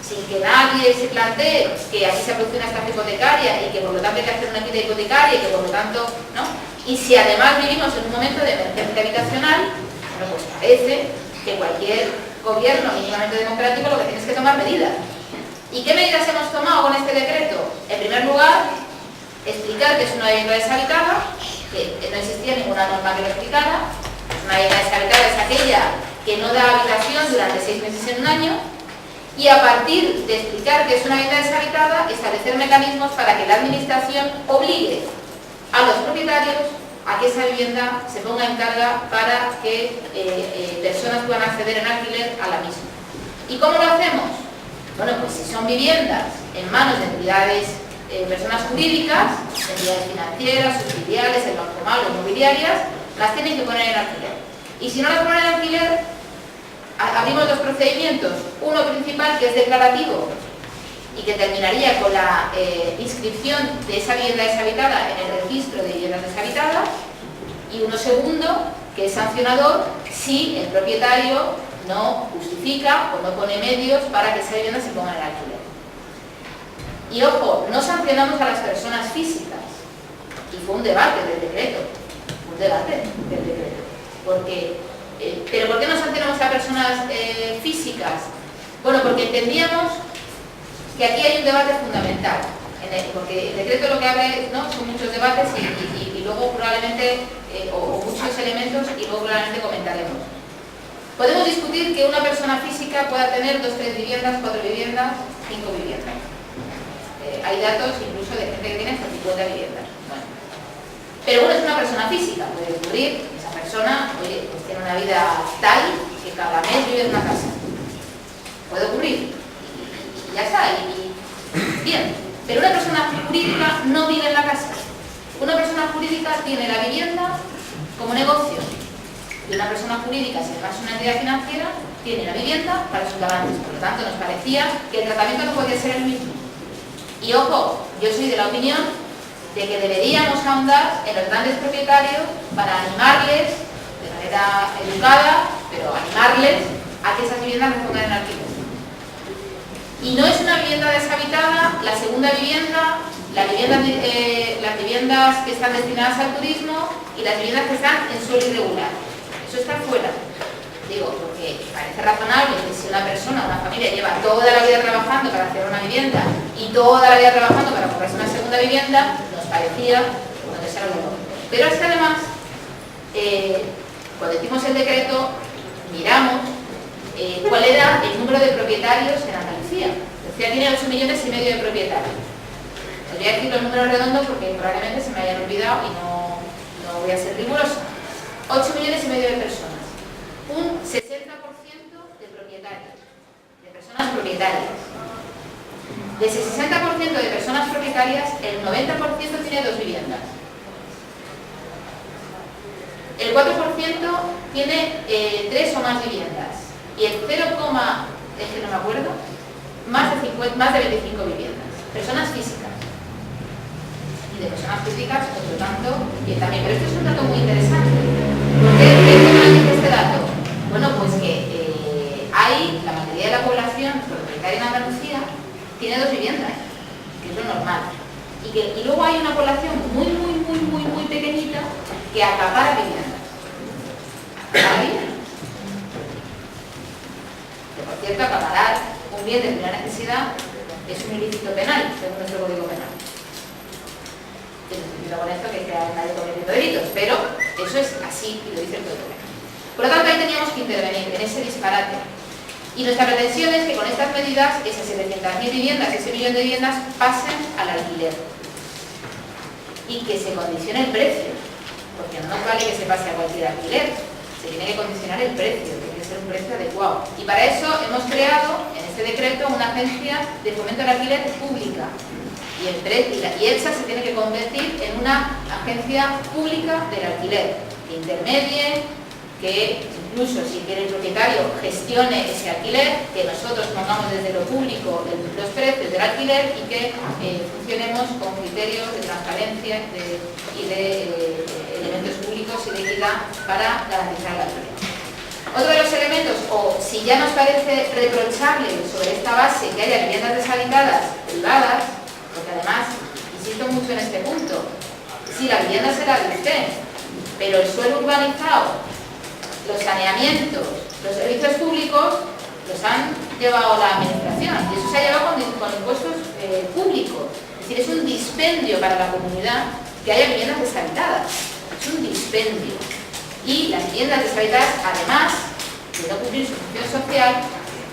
sin que nadie se plantee que aquí se produce una estafa hipotecaria y que por lo tanto hay que hacer una quita hipotecaria y que por lo tanto, ¿no? Y si además vivimos en un momento de emergencia habitacional, bueno, pues parece que cualquier gobierno mínimamente democrático lo que tiene es que tomar medidas. ¿Y qué medidas hemos tomado con este decreto? En primer lugar, explicar que es una vivienda deshabitada, que no existía ninguna norma que lo explicara. Una vivienda deshabitada es aquella que no da habitación durante 6 meses en un año, y a partir de explicar que es una vivienda deshabitada, establecer mecanismos para que la administración obligue a los propietarios a que esa vivienda se ponga en carga para que personas puedan acceder en alquiler a la misma. ¿Y cómo lo hacemos? Bueno, pues si son viviendas en manos de entidades, personas jurídicas, entidades financieras, subsidiarias, el banco malo, inmobiliarias, las tienen que poner en alquiler. Y si no las ponen en alquiler, abrimos dos procedimientos. Uno principal, que es declarativo y que terminaría con la inscripción de esa vivienda deshabitada en el registro de viviendas deshabitadas, y uno segundo, que es sancionador si el propietario no justifica o no pone medios para que esa vivienda se ponga en alquiler. Y ojo, no sancionamos a las personas físicas, y fue un debate del decreto, porque ¿pero por qué no sancionamos a personas físicas? Bueno, porque entendíamos que aquí hay un debate fundamental, porque el decreto lo que abre, ¿no?, son muchos debates y luego probablemente, o muchos elementos, y luego probablemente comentaremos. Podemos discutir que una persona física pueda tener 2, 3 viviendas, 4 viviendas, 5 viviendas. Hay datos incluso de gente que tiene hasta 50 viviendas. Bueno. Pero uno es una persona física, puede ocurrir que esa persona, oye, pues tiene una vida tal que cada mes vive en una casa. Puede ocurrir. Y ya está. Bien. Pero una persona jurídica no vive en la casa. Una persona jurídica tiene la vivienda como negocio. Y una persona jurídica, si además es una entidad financiera, tiene la vivienda para sus ganancias. Por lo tanto, nos parecía que el tratamiento no podía ser el mismo. Y ojo, yo soy de la opinión de que deberíamos ahondar en los grandes propietarios para animarles, de manera educada, pero animarles a que esas viviendas se pongan en alquiler. Y no es una vivienda deshabitada, la segunda vivienda, las viviendas que están destinadas al turismo y las viviendas que están en suelo irregular. Eso está fuera. Digo, porque parece razonable que si una persona, una familia lleva toda la vida trabajando para hacer una vivienda y toda la vida trabajando para comprarse una segunda vivienda, nos parecía, bueno, que sea algo. Pero es que además, cuando hicimos el decreto, miramos cuál era el número de propietarios en Andalucía. Andalucía tiene 8,5 millones de propietarios. Os voy a decir los números redondos porque probablemente se me hayan olvidado y no voy a ser rigurosa. 8,5 millones de personas. Un 60% de propietarios, de personas propietarias. De ese 60% de personas propietarias, el 90% tiene 2 viviendas. El 4% tiene 3 o más viviendas. Y el 0, es que no me acuerdo, más de 25 viviendas. Personas físicas. Y de personas físicas, por lo tanto, y también. Pero esto es un dato muy interesante. ¿Por qué dice este dato? Bueno, pues que la mayoría de la población propietaria en Andalucía tiene 2 viviendas, que es lo normal. Y luego hay una población muy pequeñita que acapara viviendas. ¿Acapara viviendas? Que por cierto, acaparar un bien de primera necesidad es un ilícito penal, según nuestro Código Penal. Que no significa con esto que nadie cometiendo delitos, pero eso es así y lo dice el Código Penal. Por lo tanto, ahí teníamos que intervenir en ese disparate. Y nuestra pretensión es que con estas medidas, esas 700.000 viviendas, ese millón de viviendas, pasen al alquiler. Y que se condicione el precio. Porque no nos vale que se pase a cualquier alquiler. Se tiene que condicionar el precio, tiene que ser un precio adecuado. Y para eso hemos creado, en este decreto, una agencia de fomento al alquiler pública. Y EPSA se tiene que convertir en una agencia pública del alquiler, que intermedie, que incluso si quiere el propietario gestione ese alquiler, que nosotros pongamos desde lo público los precios del alquiler y que funcionemos con criterios de transparencia y de elementos públicos y de equidad para garantizar el alquiler. Otro de los elementos, o si ya nos parece reprochable sobre esta base que haya viviendas deshabitadas privadas, porque además, insisto mucho en este punto, si la vivienda será de usted, pero el suelo urbanizado, los saneamientos, los servicios públicos los han llevado la administración y eso se ha llevado con impuestos públicos. Es decir, es un dispendio para la comunidad que haya viviendas deshabitadas, es un dispendio. Y las viviendas deshabitadas, además de no cumplir su función social,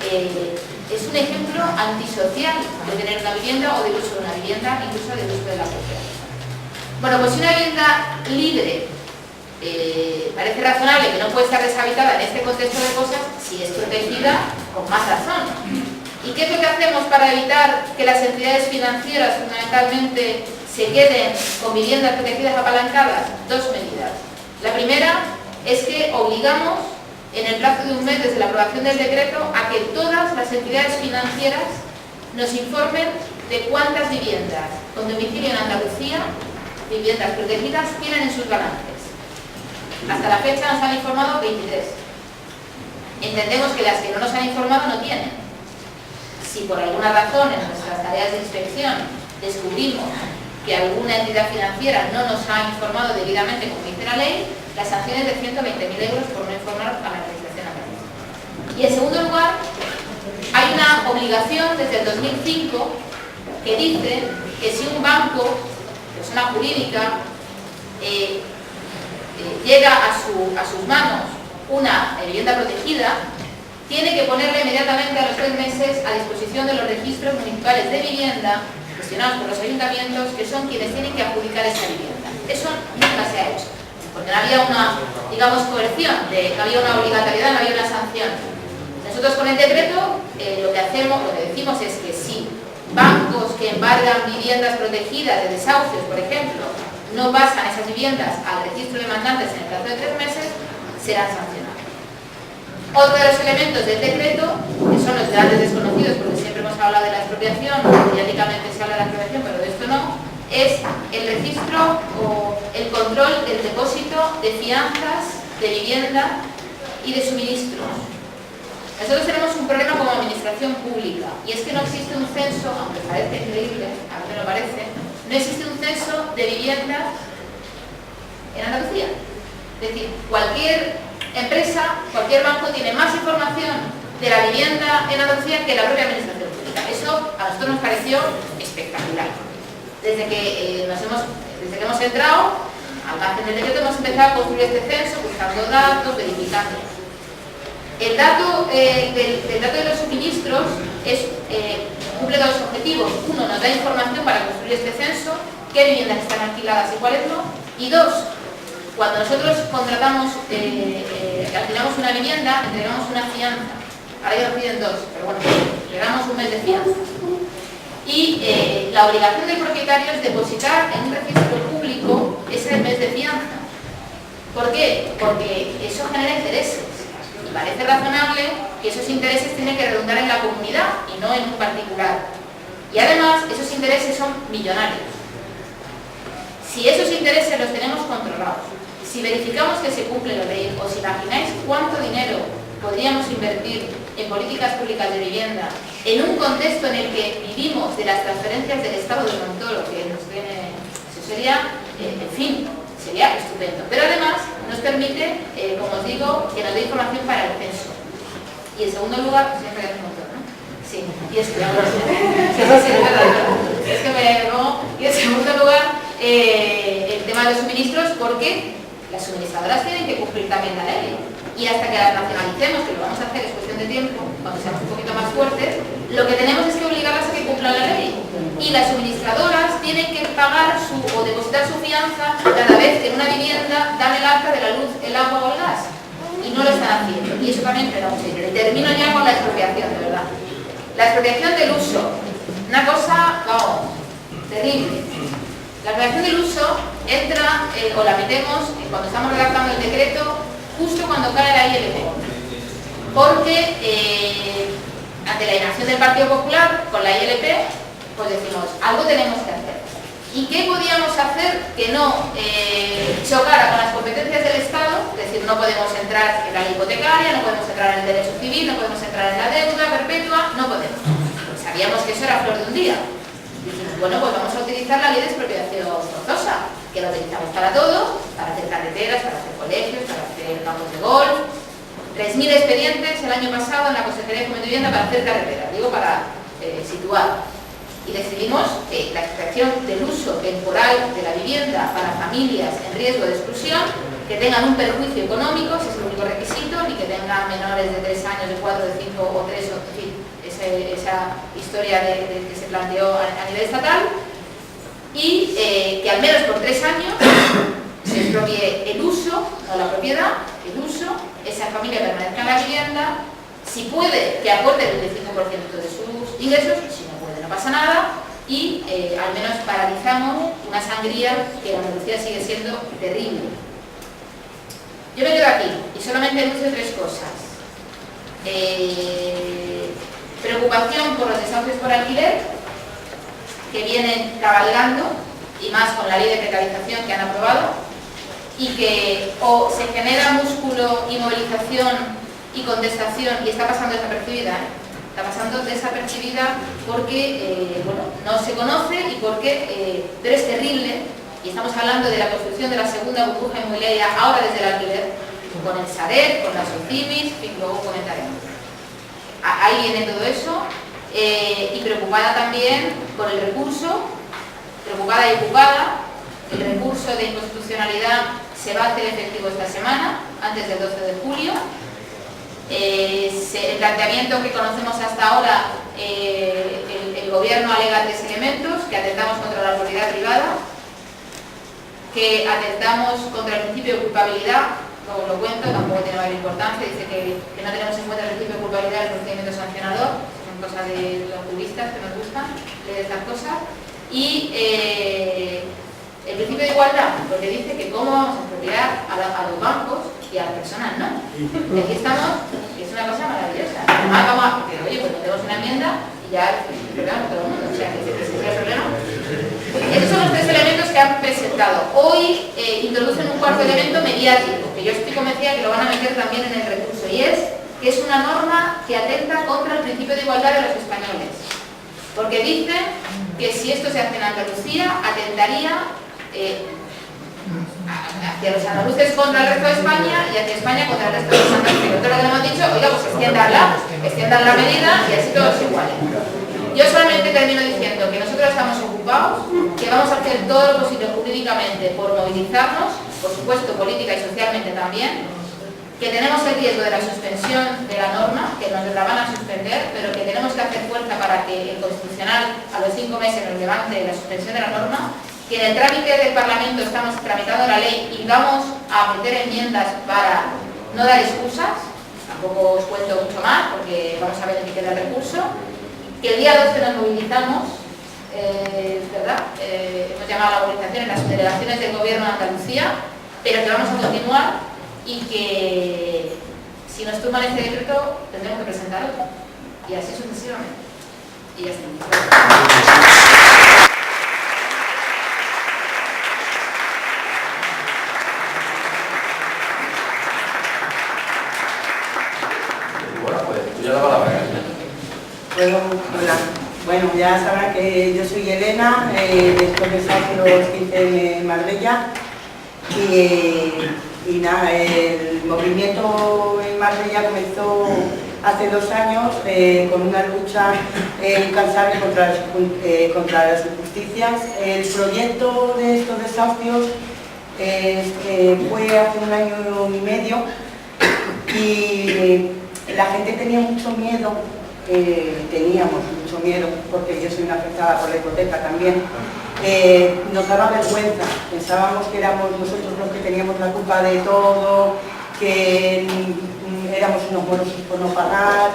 es un ejemplo antisocial de tener una vivienda o del uso de una vivienda, incluso del uso de la propiedad. Bueno, pues si una vivienda libre parece razonable que no puede estar deshabitada en este contexto de cosas, si es protegida, con más razón. ¿Y qué es lo que hacemos para evitar que las entidades financieras fundamentalmente se queden con viviendas protegidas apalancadas? Dos medidas. La primera es que obligamos en el plazo de un mes desde la aprobación del decreto a que todas las entidades financieras nos informen de cuántas viviendas con domicilio en Andalucía, viviendas protegidas, tienen en sus balances. Hasta la fecha nos han informado 23. Entendemos que las que no nos han informado no tienen. Si por alguna razón en nuestras tareas de inspección descubrimos que alguna entidad financiera no nos ha informado debidamente como dice la ley, la sanción es de 120.000 euros por no informar a la administración académica. Y en segundo lugar, hay una obligación desde el 2005 que dice que si un banco, persona jurídica, llega a sus manos una vivienda protegida, tiene que ponerla inmediatamente a los 3 meses a disposición de los registros municipales de vivienda gestionados por los ayuntamientos, que son quienes tienen que adjudicar esa vivienda. Eso nunca se ha hecho, porque no había una, digamos, coerción, no había una obligatoriedad, no había una sanción. Nosotros con el decreto lo que decimos es que si bancos que embargan viviendas protegidas de desahucios, por ejemplo, no pasan esas viviendas al registro de mandantes en el plazo de 3 meses, serán sancionados. Otro de los elementos del decreto, que son los grandes desconocidos, porque siempre hemos hablado de la expropiación, mediáticamente se habla de la expropiación, pero de esto no, es el registro o el control del depósito de fianzas, de vivienda y de suministros. Nosotros tenemos un problema como administración pública, y es que no existe un censo, aunque parece increíble, a mí me lo parece, no existe un censo de viviendas en Andalucía. Es decir, cualquier empresa, cualquier banco tiene más información de la vivienda en Andalucía que la propia administración pública. Eso a nosotros nos pareció espectacular. Desde que hemos entrado, al margen del decreto, hemos empezado a construir este censo, buscando datos, verificando. El dato de los suministros cumple dos objetivos. Uno, nos da información para construir este censo, qué viviendas están alquiladas y cuáles no. Y dos, cuando nosotros contratamos, alquilamos una vivienda, entregamos una fianza. Ahora ya nos piden 2, pero bueno, entregamos un mes de fianza. Y la obligación del propietario es depositar en un registro público ese mes de fianza. ¿Por qué? Porque eso genera intereses. Y parece razonable que esos intereses tienen que redundar en la comunidad y no en un particular. Y además, esos intereses son millonarios. Si esos intereses los tenemos controlados, si verificamos que se cumple la ley, os imagináis cuánto dinero podríamos invertir en políticas públicas de vivienda en un contexto en el que vivimos de las transferencias del Estado de Montoro, que nos viene, eso sería, en fin, sería estupendo. Pero además nos permite, como os digo, que nos dé información para el censo. Y en segundo lugar, siempre hay un montón, ¿no? Sí, y es que es que me pongo. Y en segundo lugar, el tema de los suministros, porque las suministradoras tienen que cumplir también la ley. Y hasta que las nacionalicemos, que lo vamos a hacer, es cuestión de tiempo, cuando seamos un poquito más fuertes, lo que tenemos es que obligarlas a que cumplan la ley. Y las suministradoras tienen que pagar o depositar su fianza cada vez que en una vivienda dan el alta de la luz, el agua o el gas. Y no lo están haciendo. Y eso también me da un sello. Y termino ya con la expropiación, de verdad. La expropiación del uso. Una cosa, vamos, terrible. La expropiación del uso entra, o la metemos, cuando estamos redactando el decreto, justo cuando cae la ILP, porque ante la inacción del Partido Popular con la ILP, pues decimos, algo tenemos que hacer. ¿Y qué podíamos hacer que no chocara con las competencias del Estado? Es decir, no podemos entrar en la ley hipotecaria, no podemos entrar en el derecho civil, no podemos entrar en la deuda perpetua, no podemos. Pues sabíamos que eso era flor de un día. Dijimos, bueno, pues vamos a utilizar la ley de expropiación forzosa, que la utilizamos para todo, para hacer carreteras, para hacer colegios, para hacer campos de golf. 3.000 expedientes el año pasado en la Consejería de Fomento y Vivienda para hacer carreteras, digo para situar. Y decidimos que la extracción del uso temporal de la vivienda para familias en riesgo de exclusión, que tengan un perjuicio económico, ese es el único requisito, ni que tengan menores de 3 años, de 4, de 5 o 3, en fin, esa historia que se planteó a nivel estatal, y que al menos por 3 años se expropie el uso, no la propiedad, el uso, esa familia permanezca en la vivienda, si puede que aporte el 25% de sus ingresos, si no puede no pasa nada, y al menos paralizamos una sangría que en Andalucía sigue siendo terrible. Yo me quedo aquí y solamente anuncio 3 cosas. Preocupación por los desahucios por alquiler, que vienen cabalgando, y más con la ley de precarización que han aprobado, y que o se genera músculo y movilización y contestación, y está pasando desapercibida, está pasando desapercibida porque bueno, no se conoce y porque pero es terrible, y estamos hablando de la construcción de la segunda burbuja inmobiliaria ahora desde el alquiler, con el Sareb, con las OCIMIS, y luego comentaremos. Ahí viene todo eso, y preocupada también con el recurso, preocupada y ocupada. El recurso de inconstitucionalidad se va a hacer efectivo esta semana, antes del 12 de julio. El planteamiento que conocemos hasta ahora, el gobierno alega 3 elementos: que atentamos contra la propiedad privada, que atentamos contra el principio de culpabilidad, luego lo cuento, tampoco tiene mayor importancia, dice que no tenemos en cuenta el principio de culpabilidad del procedimiento sancionador, son cosas de los juristas que nos gustan leer estas cosas, y el principio de igualdad, porque dice que cómo vamos a expropiar a los bancos y a las personas no. Y aquí estamos, y es una cosa maravillosa. Porque, oye, pues tenemos una enmienda y ya el problema con todo el mundo, o sea, que ese es el problema. Esos son los 3 elementos que han presentado. Hoy introducen un cuarto elemento mediático, que yo estoy convencida que lo van a meter también en el recurso, y es que es una norma que atenta contra el principio de igualdad de los españoles. Porque dicen que si esto se hace en Andalucía, atentaría hacia los andaluces contra el resto de España y hacia España contra el resto de los andaluces. Nosotros lo que le hemos dicho, oiga, pues extiendan la medida y así todos iguales. Yo solamente termino diciendo que nosotros estamos ocupados, que vamos a hacer todo lo posible jurídicamente por movilizarnos, por supuesto política y socialmente también, que tenemos el riesgo de la suspensión de la norma, que nos la van a suspender, pero que tenemos que hacer fuerza para que el Constitucional a los 5 meses nos levante la suspensión de la norma, que en el trámite del Parlamento estamos tramitando la ley y vamos a meter enmiendas para no dar excusas, tampoco os cuento mucho más porque vamos a ver en qué queda el recurso, que el día 12 nos movilizamos, ¿verdad? Hemos llamado a la movilización en las delegaciones del Gobierno de Andalucía, pero que vamos a continuar y que si nos tumban este decreto tendremos que presentar otro, y así sucesivamente. Y ya está. Hola. Bueno, ya sabrán que yo soy Elena, después de los 15 en Marbella, y nada, el movimiento en Marbella comenzó hace 2 años con una lucha incansable contra las injusticias. El proyecto de estos desahucios fue hace 1 año y medio, y la gente tenía mucho miedo. Teníamos mucho miedo, porque yo soy una afectada por la hipoteca también. Nos daba vergüenza, pensábamos que éramos nosotros los que teníamos la culpa de todo, que éramos unos morosos por no pagar,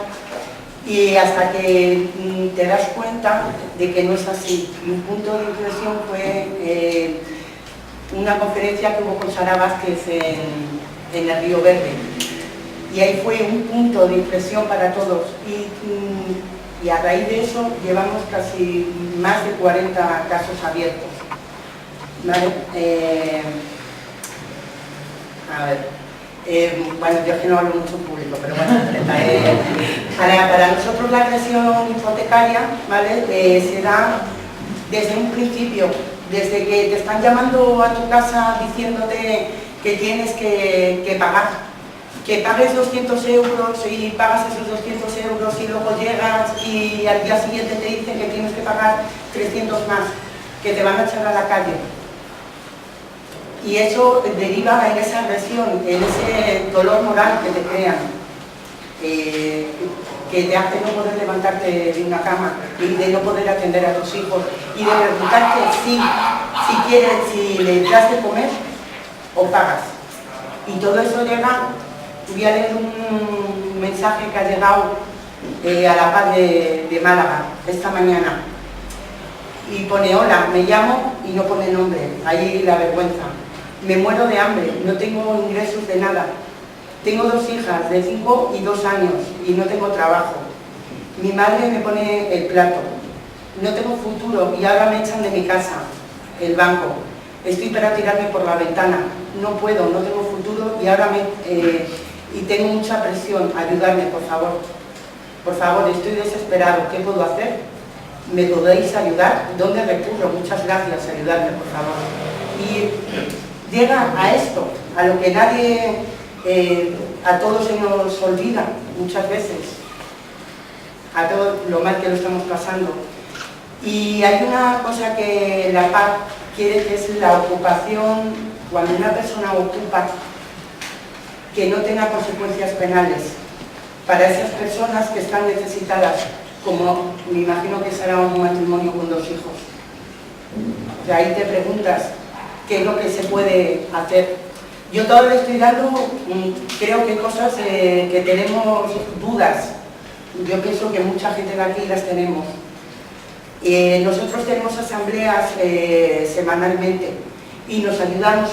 y hasta que te das cuenta de que no es así. Un punto de inflexión fue una conferencia que hubo con Sara Vázquez en el Río Verde. Y ahí fue un punto de inflexión para todos. Y a raíz de eso llevamos casi más de 40 casos abiertos. ¿Vale? A ver, bueno, yo es que no hablo mucho en público, pero bueno, para nosotros la agresión hipotecaria, ¿vale? Se da desde un principio, desde que te están llamando a tu casa diciéndote que tienes que pagar. Que pagues 200 euros y pagas esos 200 euros y luego llegas y al día siguiente te dicen que tienes que pagar 300 más, que te van a echar a la calle. Y eso deriva en esa agresión, en ese dolor moral que te crean, que te hace no poder levantarte de una cama y de no poder atender a tus hijos y de preguntarte si le das de comer o pagas. Y todo eso llega. Voy a leer un mensaje que ha llegado a La Paz de Málaga esta mañana y pone: hola, me llamo, y no pone nombre, ahí la vergüenza. Me muero de hambre, no tengo ingresos de nada. Tengo 2 hijas de 5 y 2 años y no tengo trabajo. Mi madre me pone el plato. No tengo futuro y ahora me echan de mi casa, el banco. Estoy para tirarme por la ventana. No puedo, no tengo futuro y ahora y tengo mucha presión. Ayudarme, por favor. Por favor, estoy desesperado. ¿Qué puedo hacer? ¿Me podéis ayudar? ¿Dónde recurro? Muchas gracias, ayudarme, por favor. Y llega a esto, a lo que nadie, a todos se nos olvida muchas veces, a todo lo mal que lo estamos pasando. Y hay una cosa que la PAC quiere, que es la ocupación, cuando una persona ocupa, que no tenga consecuencias penales para esas personas que están necesitadas, como me imagino que será un matrimonio con 2 hijos. De ahí te preguntas qué es lo que se puede hacer. Yo todavía le estoy dando, creo que cosas que tenemos dudas. Yo pienso que mucha gente de aquí las tenemos. Nosotros tenemos asambleas semanalmente y nos ayudamos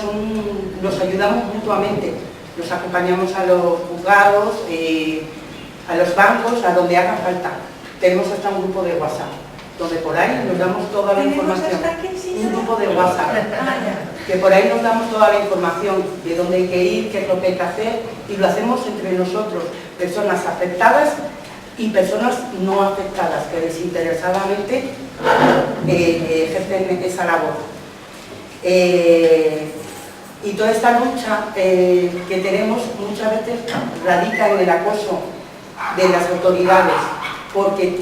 mutuamente. Nos acompañamos a los juzgados, a los bancos, a donde haga falta. Tenemos hasta un grupo de WhatsApp, donde por ahí nos damos toda la información. Un grupo de WhatsApp, que por ahí nos damos toda la información de dónde hay que ir, qué es lo que hay que hacer, y lo hacemos entre nosotros, personas afectadas y personas no afectadas, que desinteresadamente ejercen esa labor. Y toda esta lucha que tenemos muchas veces radica en el acoso de las autoridades, porque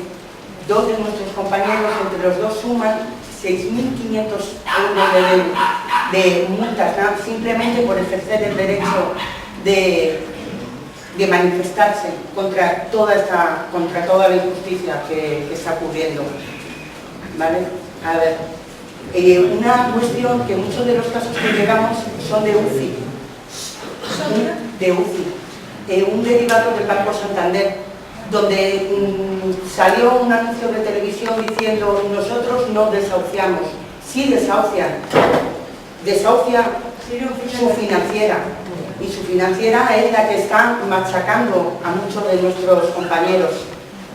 2 de nuestros compañeros, entre los 2, suman 6.500 euros de multas, ¿no? Simplemente por ejercer el derecho de manifestarse contra toda la injusticia que está ocurriendo. ¿Vale? A ver, una cuestión, que muchos de los casos que llegamos son de UCI. De UCI. Un derivado del Banco Santander, donde salió un anuncio de televisión diciendo: nosotros no desahuciamos. Sí desahucian. Desahucia su financiera. Y su financiera es la que está machacando a muchos de nuestros compañeros,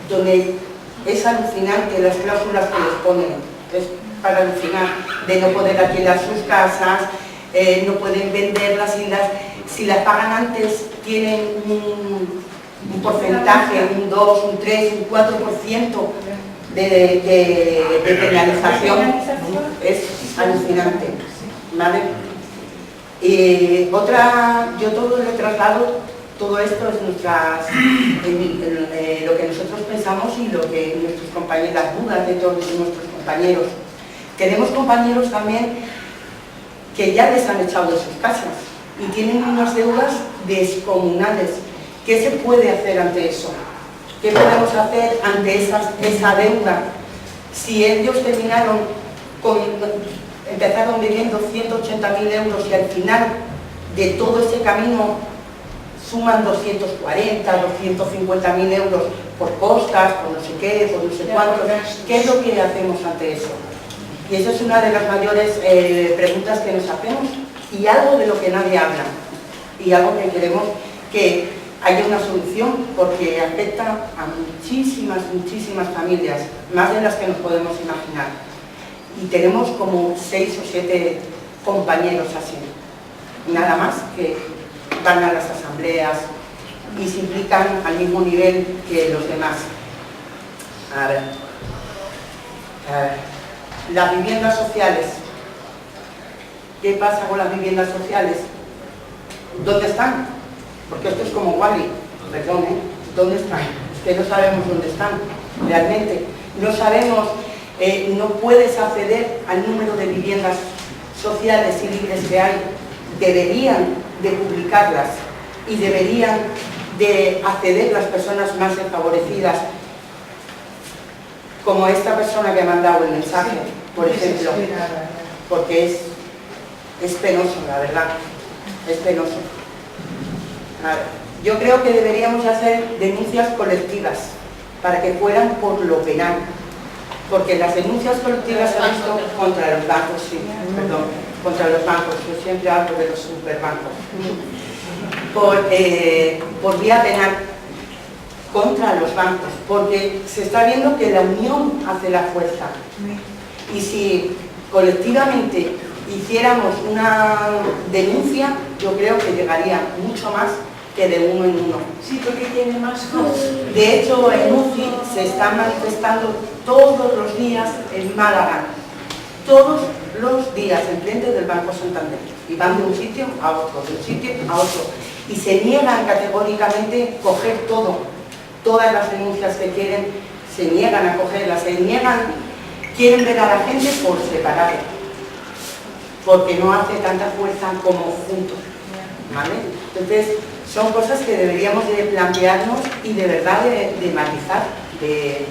donde es alucinante las cláusulas que les ponen. Es para alucinar, de no poder alquilar sus casas, no pueden venderlas, si las pagan antes tienen un porcentaje, un 2, un 3, un 4% de penalización. Es alucinante, ¿vale? Yo todo le traslado, todo esto es lo que nosotros pensamos y lo que nuestros compañeros, las dudas de todos nuestros compañeros. Tenemos compañeros también que ya les han echado de sus casas y tienen unas deudas descomunales. ¿Qué se puede hacer ante eso? ¿Qué podemos hacer ante esa deuda? Si ellos empezaron viviendo 180.000 euros y al final de todo ese camino suman 240, 250.000 euros por costas, por no sé qué, por no sé cuánto, ¿qué es lo que hacemos ante eso? Y esa es una de las mayores preguntas que nos hacemos, y algo de lo que nadie habla. y algo que queremos que haya una solución, porque afecta a muchísimas familias, más de las que nos podemos imaginar. Y tenemos como 6 o 7 compañeros así, nada más, que van a las asambleas y se implican al mismo nivel que los demás. A ver, las viviendas sociales. ¿Qué pasa con las viviendas sociales? ¿Dónde están? Porque esto es como Wall-E, perdón, ¿eh? ¿Dónde están? Es que no sabemos dónde están, realmente. No sabemos, no puedes acceder al número de viviendas sociales y libres que hay. Deberían de publicarlas y deberían de acceder las personas más desfavorecidas, como esta persona que ha mandado el mensaje, por ejemplo, porque es penoso, la verdad, es penoso. Yo creo que deberíamos hacer denuncias colectivas para que fueran por lo penal, porque las denuncias colectivas se han visto contra los bancos, sí, perdón, contra los bancos, yo siempre hablo de los superbancos, por vía penal contra los bancos, porque se está viendo que la unión hace la fuerza, y si colectivamente hiciéramos una denuncia, yo creo que llegaría mucho más que de uno en uno. Sí, porque tiene más voz. De hecho, en UCI se está manifestando todos los días en Málaga, todos los días, enfrente del Banco Santander, y van de un sitio a otro, de un sitio a otro, y se niegan categóricamente a coger todas las denuncias que quieren, se niegan a cogerlas, quieren ver a la gente por separado, porque no hace tanta fuerza como juntos, ¿vale? Entonces, son cosas que deberíamos de plantearnos y de verdad de matizar, de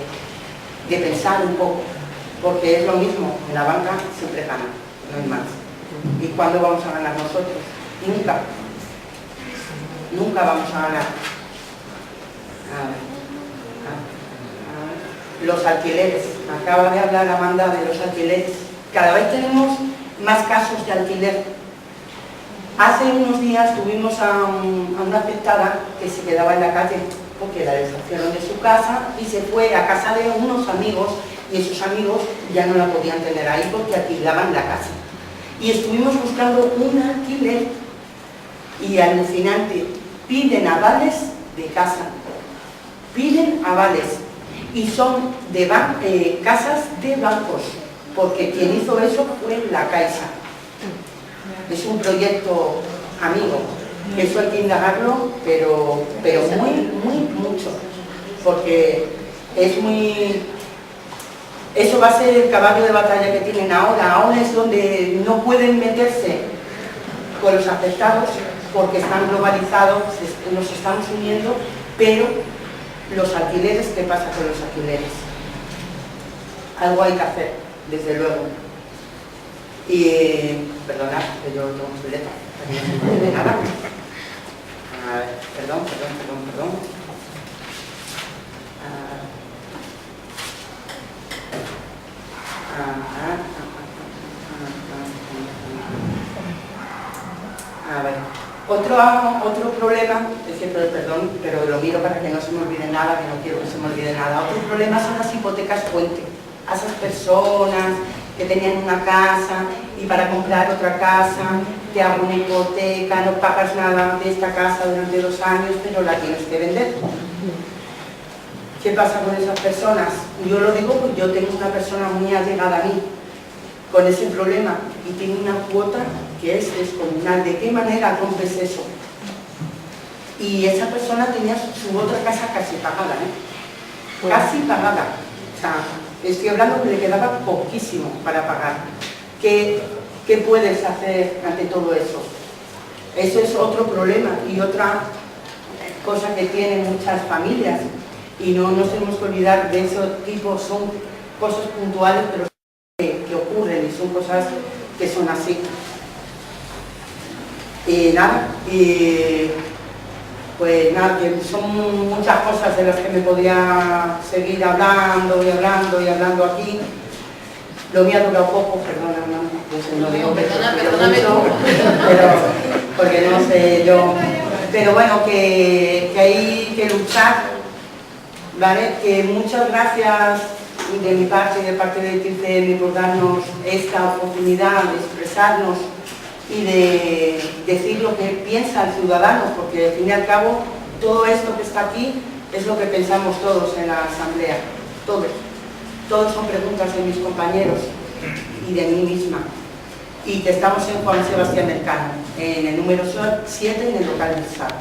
pensar un poco, porque es lo mismo, en la banca siempre gana, no hay más. ¿Y cuándo vamos a ganar nosotros? Nunca. Nunca vamos a ganar. Los alquileres, acaba de hablar Amanda de los alquileres. Cada vez tenemos más casos de alquiler. Hace unos días tuvimos a una afectada que se quedaba en la calle porque la desalojaron de su casa y se fue a casa de unos amigos, y esos amigos ya no la podían tener ahí porque alquilaban la casa. Y estuvimos buscando un alquiler y alucinante, piden avales de casa, piden avales, y son de casas de bancos, porque quien hizo eso fue la Caixa. Es un proyecto amigo, eso hay que indagarlo, pero mucho, porque es muy... Eso va a ser el caballo de batalla que tienen ahora es donde no pueden meterse con los afectados, porque están globalizados, nos estamos uniendo, pero los alquileres, ¿qué pasa con los alquileres? Algo hay que hacer, desde luego. Y perdonad, que yo tengo un chuleta, no de nada. A ver, perdón. A ver, otro problema, es que, perdón, pero lo miro para que no se me olvide nada, que no quiero que se me olvide nada. Otro problema son las hipotecas puente. A esas personas que tenían una casa y para comprar otra casa te hago una hipoteca, no pagas nada de esta casa durante 2 años, pero la tienes que vender. ¿Qué pasa con esas personas? Yo lo digo porque yo tengo una persona muy allegada a mí con ese problema y tiene una cuota que es descomunal. ¿De qué manera rompes eso? Y esa persona tenía su otra casa casi pagada, ¿eh? Casi pagada. O sea, estoy hablando que le quedaba poquísimo para pagar. ¿Qué puedes hacer ante todo eso? Eso es otro problema y otra cosa que tienen muchas familias, y no nos tenemos que olvidar de ese tipo. Son cosas puntuales, pero que ocurren, y son cosas que son así. Y nada, pues nada, que son muchas cosas de las que me podría seguir hablando aquí. Lo mío ha durado poco, perdona, no, pues no digo, perdóname tú. pero porque no sé yo, pero bueno, que hay que luchar, ¿vale? Que muchas gracias de mi parte y de parte de TICM por darnos esta oportunidad de expresarnos y de decir lo que piensa el ciudadano, porque al fin y al cabo todo esto que está aquí es lo que pensamos todos en la asamblea, todos son preguntas de mis compañeros y de mí misma. Y que estamos en Juan Sebastián Elcano, en el número 7, en el local del Estado.